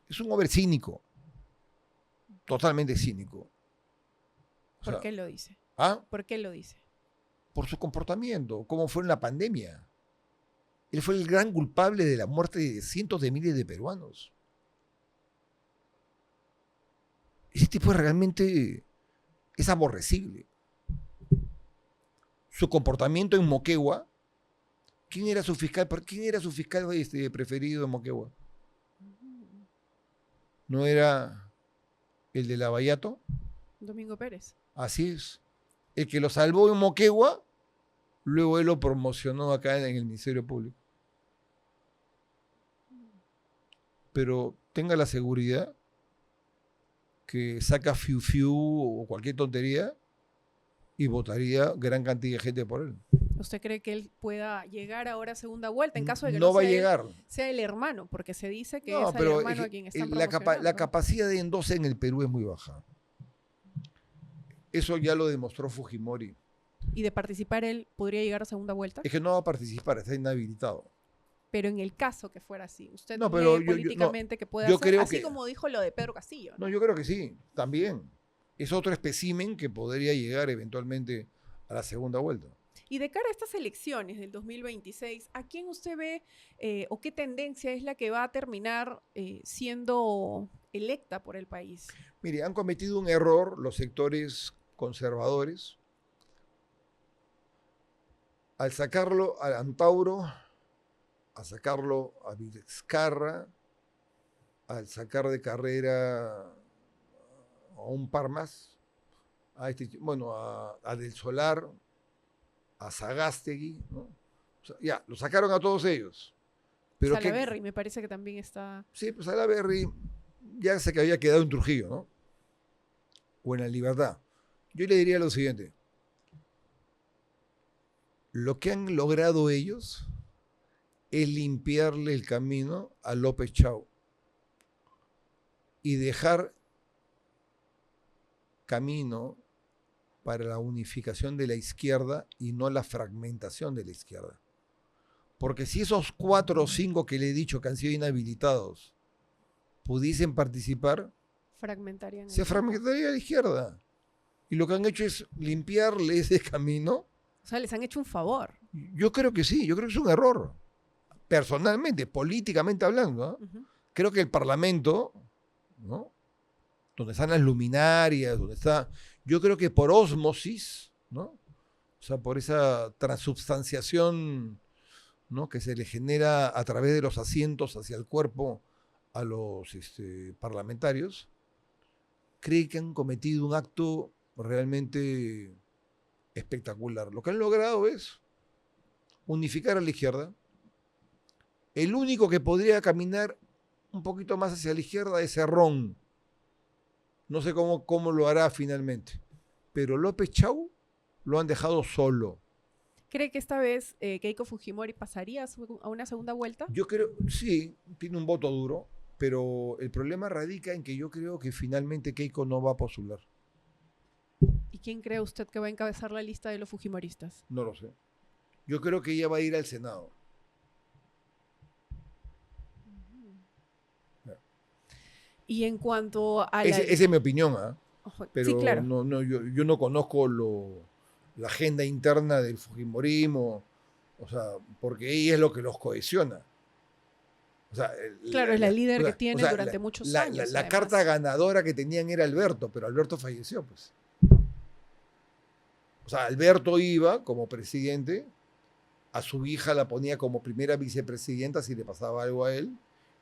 Es un hombre cínico. Totalmente cínico. ¿Por qué lo dice? ¿Ah? ¿Por qué lo dice? Por su comportamiento, cómo fue en la pandemia. Él fue el gran culpable de la muerte de cientos de miles de peruanos. Ese tipo realmente es aborrecible. Su comportamiento en Moquegua, ¿quién era su fiscal preferido en Moquegua? ¿No era el de Lavallato? Domingo Pérez. Así es. El que lo salvó en Moquegua, luego él lo promocionó acá en el Ministerio Público. Pero tenga la seguridad que saca fiu o cualquier tontería y votaría gran cantidad de gente por él. ¿Usted cree que él pueda llegar ahora a segunda vuelta en caso de que no va a llegar? Sea el hermano? Porque se dice que no, es el hermano a quien están promocionando. La capacidad de endosa en el Perú es muy baja. Eso ya lo demostró Fujimori. ¿Y de participar él podría llegar a segunda vuelta? Es que no va a participar, está inhabilitado. Pero en el caso que fuera así, ¿usted no, pero cree políticamente que puede hacer? Así como dijo lo de Pedro Castillo. No, yo creo que sí, también. Es otro espécimen que podría llegar eventualmente a la segunda vuelta. Y de cara a estas elecciones del 2026, ¿a quién usted ve o qué tendencia es la que va a terminar siendo electa por el país? Mire, han cometido un error los sectores conservadores al sacarlo a Antauro, a sacarlo a Vizcarra, al sacar de carrera a un par más, a Del Solar, a Sagástegui, ¿no? O sea, ya, lo sacaron a todos ellos. Pero Salaverry me parece que también está... Sí, pues Salaverry ya sé que había quedado en Trujillo, ¿no? O en La Libertad. Yo le diría lo siguiente. Lo que han logrado ellos es limpiarle el camino a López Chau y dejar camino para la unificación de la izquierda y no la fragmentación de la izquierda. Porque si esos 4 o 5 que le he dicho que han sido inhabilitados pudiesen participar, se fragmentaría la izquierda. Y lo que han hecho es limpiarle ese camino. O sea, les han hecho un favor. Yo creo que sí, yo creo que es un error. Personalmente, políticamente hablando, ¿no? Creo que el Parlamento, ¿no? Donde están las luminarias, yo creo que por ósmosis, ¿no? O sea, por esa transubstanciación, ¿no? Que se le genera a través de los asientos hacia el cuerpo a los parlamentarios, cree que han cometido un acto realmente espectacular. Lo que han logrado es unificar a la izquierda. El único que podría caminar un poquito más hacia la izquierda es Cerrón. No sé cómo lo hará finalmente. Pero López Chau lo han dejado solo. ¿Cree que esta vez Keiko Fujimori pasaría a una segunda vuelta? Yo creo, sí, tiene un voto duro, pero el problema radica en que yo creo que finalmente Keiko no va a postular. ¿Y quién cree usted que va a encabezar la lista de los fujimoristas? No lo sé. Yo creo que ella va a ir al Senado. Y en cuanto a Esa es mi opinión, ¿eh? Pero sí, claro. yo no conozco la agenda interna del fujimorismo, o sea, porque ella es lo que los cohesiona. O sea, claro, es la líder que tiene durante muchos años. La carta ganadora que tenían era Alberto, pero Alberto falleció, pues. O sea, Alberto iba como presidente, a su hija la ponía como primera vicepresidenta si le pasaba algo a él,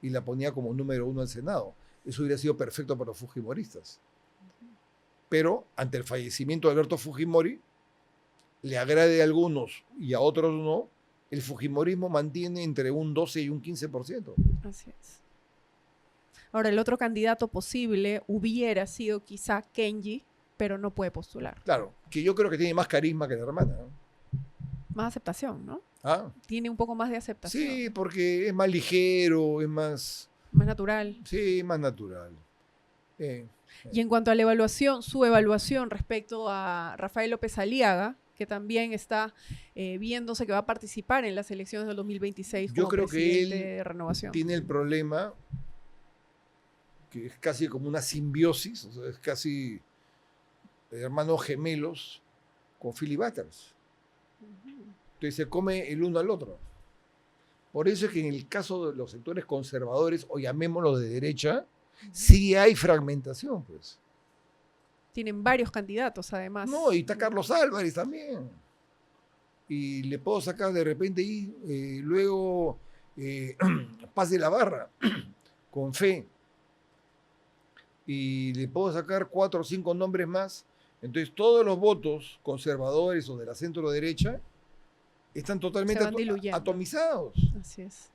y la ponía como número 1 al Senado. Eso hubiera sido perfecto para los fujimoristas. Pero ante el fallecimiento de Alberto Fujimori, le agrade a algunos y a otros no, el fujimorismo mantiene entre un 12 y un 15%. Así es. Ahora, el otro candidato posible hubiera sido quizá Kenji, pero no puede postular. Claro, que yo creo que tiene más carisma que la hermana, ¿no? Más aceptación, ¿no? ¿Ah? Tiene un poco más de aceptación. Sí, porque es más ligero, es más... Más natural. Sí, más natural. Y en cuanto a la evaluación, su evaluación respecto a Rafael López Aliaga, que también está viéndose que va a participar en las elecciones del 2026 como presidente de Renovación. Tiene el problema que es casi como una simbiosis, o sea, es casi hermanos gemelos con filibusters. Entonces se come el uno al otro. Por eso es que en el caso de los sectores conservadores, o llamémoslos de derecha, sí hay fragmentación, pues. Tienen varios candidatos, además. No, y está Carlos Álvarez también. Y le puedo sacar de repente y luego Paz de la Barra, con fe. Y le puedo sacar 4 o 5 nombres más. Entonces todos los votos conservadores o de la centro derecha están totalmente atomizados. Así es.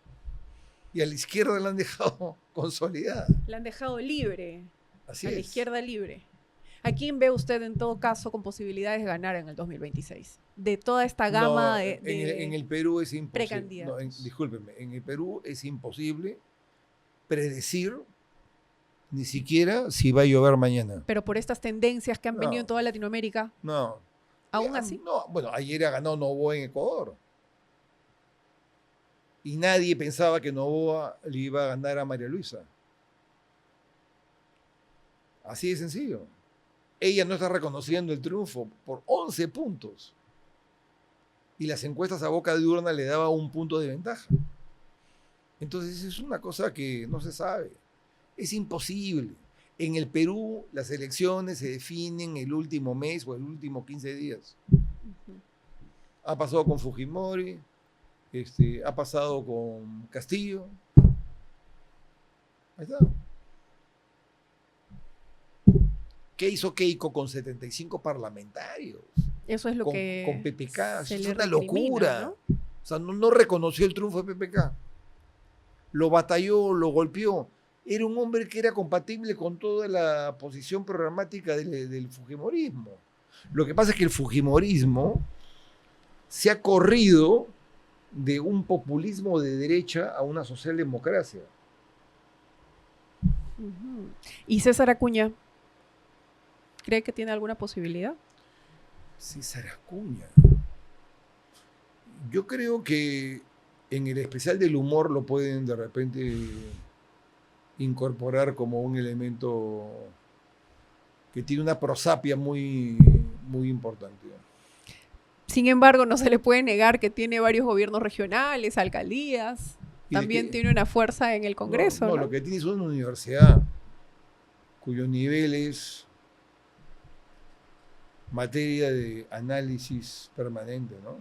Y a la izquierda la han dejado consolidada. La han dejado libre. Así es. A la izquierda libre. ¿A quién ve usted en todo caso con posibilidades de ganar en el 2026? De toda esta gama en el Perú es imposible. Precandidatos. Discúlpeme, en el Perú es imposible predecir ni siquiera si va a llover mañana. Pero por estas tendencias que han venido en toda Latinoamérica. No. ¿Aún así? No, bueno, ayer ha ganado Noboa en Ecuador. Y nadie pensaba que Noboa le iba a ganar a María Luisa. Así de sencillo. Ella no está reconociendo el triunfo por 11 puntos. Y las encuestas a boca de urna le daban 1 punto de ventaja. Entonces es una cosa que no se sabe. Es imposible. En el Perú las elecciones se definen el último mes o el último 15 días. Ha pasado con Fujimori, ha pasado con Castillo. Ahí está. ¿Qué hizo Keiko con 75 parlamentarios? Eso es lo que con PPK. se Es le una recrimina, locura. ¿no? O sea, no reconoció el triunfo de PPK. Lo batalló, lo golpeó. Era un hombre que era compatible con toda la posición programática del fujimorismo. Lo que pasa es que el fujimorismo se ha corrido de un populismo de derecha a una socialdemocracia. Uh-huh. ¿Y César Acuña cree que tiene alguna posibilidad? César Acuña. Yo creo que en el especial del humor lo pueden de repente incorporar como un elemento que tiene una prosapia muy, muy importante. Sin embargo, no se le puede negar que tiene varios gobiernos regionales, alcaldías, también tiene una fuerza en el Congreso. No, lo que tiene es una universidad cuyo nivel es materia de análisis permanente, ¿no?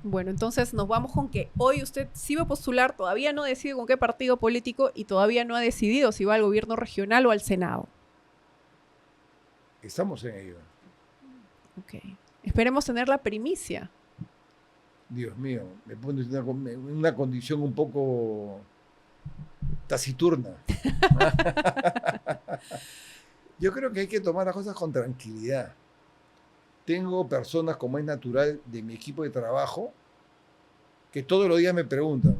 Bueno, entonces nos vamos con que hoy usted sí va a postular, todavía no decide con qué partido político y todavía no ha decidido si va al gobierno regional o al Senado. Estamos en ello. Ok. Esperemos tener la primicia. Dios mío, me pone en una condición un poco taciturna. Yo creo que hay que tomar las cosas con tranquilidad. Tengo personas, como es natural, de mi equipo de trabajo, que todos los días me preguntan.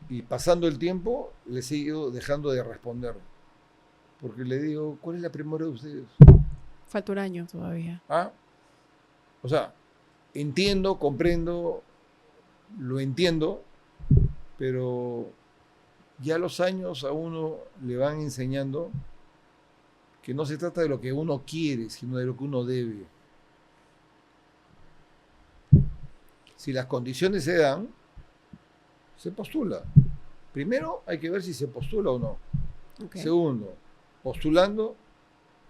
Y pasando el tiempo, les he ido dejando de responder. Porque le digo, ¿cuál es la premura de ustedes? Falta un año todavía. ¿Ah? O sea, entiendo, comprendo, lo entiendo, pero ya los años a uno le van enseñando que no se trata de lo que uno quiere, sino de lo que uno debe. Si las condiciones se dan, se postula. Primero hay que ver si se postula o no. Okay. Segundo, postulando,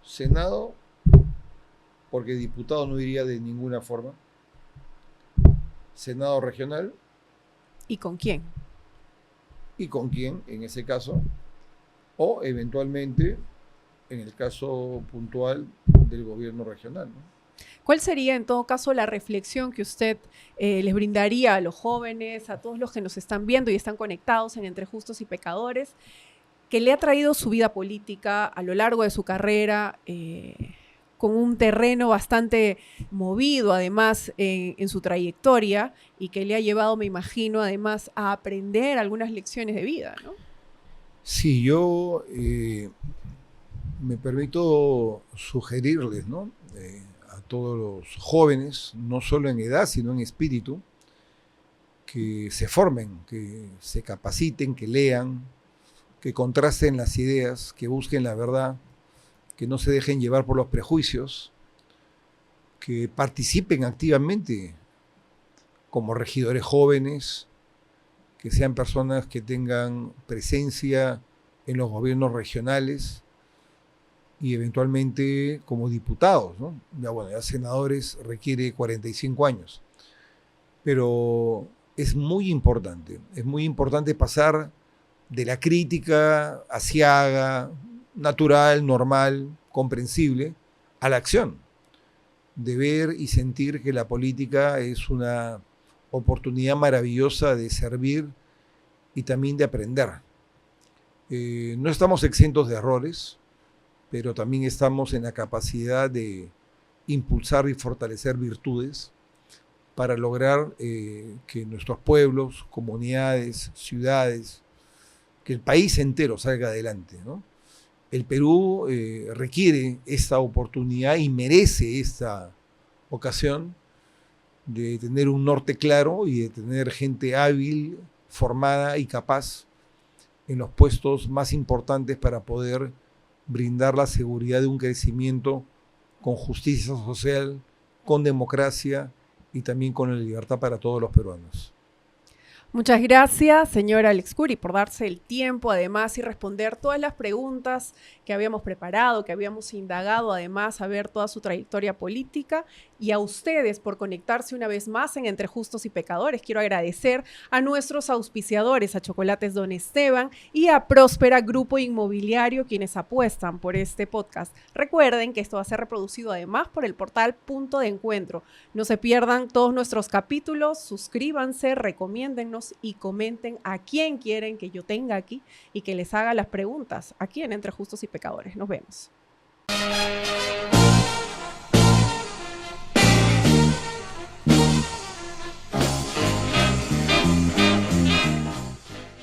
Senado, porque diputado no iría de ninguna forma. Senado regional. ¿Y con quién? ¿Y con quién, en ese caso? O eventualmente, en el caso puntual del gobierno regional, ¿no? ¿Cuál sería, en todo caso, la reflexión que usted les brindaría a los jóvenes, a todos los que nos están viendo y están conectados en Entre Justos y Pecadores, que le ha traído su vida política a lo largo de su carrera, con un terreno bastante movido, además, en su trayectoria, y que le ha llevado, me imagino, además, a aprender algunas lecciones de vida, ¿no? Sí, yo me permito sugerirles, ¿no? A todos los jóvenes, no solo en edad, sino en espíritu, que se formen, que se capaciten, que lean, que contrasten las ideas, que busquen la verdad, que no se dejen llevar por los prejuicios, que participen activamente como regidores jóvenes, que sean personas que tengan presencia en los gobiernos regionales y eventualmente como diputados, ¿no? Ya senadores requiere 45 años. Pero es muy importante pasar de la crítica aciaga, natural, normal, comprensible, a la acción, de ver y sentir que la política es una oportunidad maravillosa de servir y también de aprender. No estamos exentos de errores, pero también estamos en la capacidad de impulsar y fortalecer virtudes para lograr que nuestros pueblos, comunidades, ciudades, que el país entero salga adelante, ¿no? El Perú requiere esta oportunidad y merece esta ocasión de tener un norte claro y de tener gente hábil, formada y capaz en los puestos más importantes para poder brindar la seguridad de un crecimiento con justicia social, con democracia y también con la libertad para todos los peruanos. Muchas gracias, señor Alex Curi, por darse el tiempo, además, y responder todas las preguntas que habíamos preparado, que habíamos indagado, además, a ver toda su trayectoria política. y a ustedes por conectarse una vez más en Entre Justos y Pecadores. Quiero agradecer a nuestros auspiciadores, a Chocolates Don Esteban y a Próspera Grupo Inmobiliario, quienes apuestan por este podcast. Recuerden que esto va a ser reproducido además por el portal Punto de Encuentro. No se pierdan todos nuestros capítulos, suscríbanse, recomiéndennos y comenten a quién quieren que yo tenga aquí y que les haga las preguntas aquí en Entre Justos y Pecadores. Nos vemos.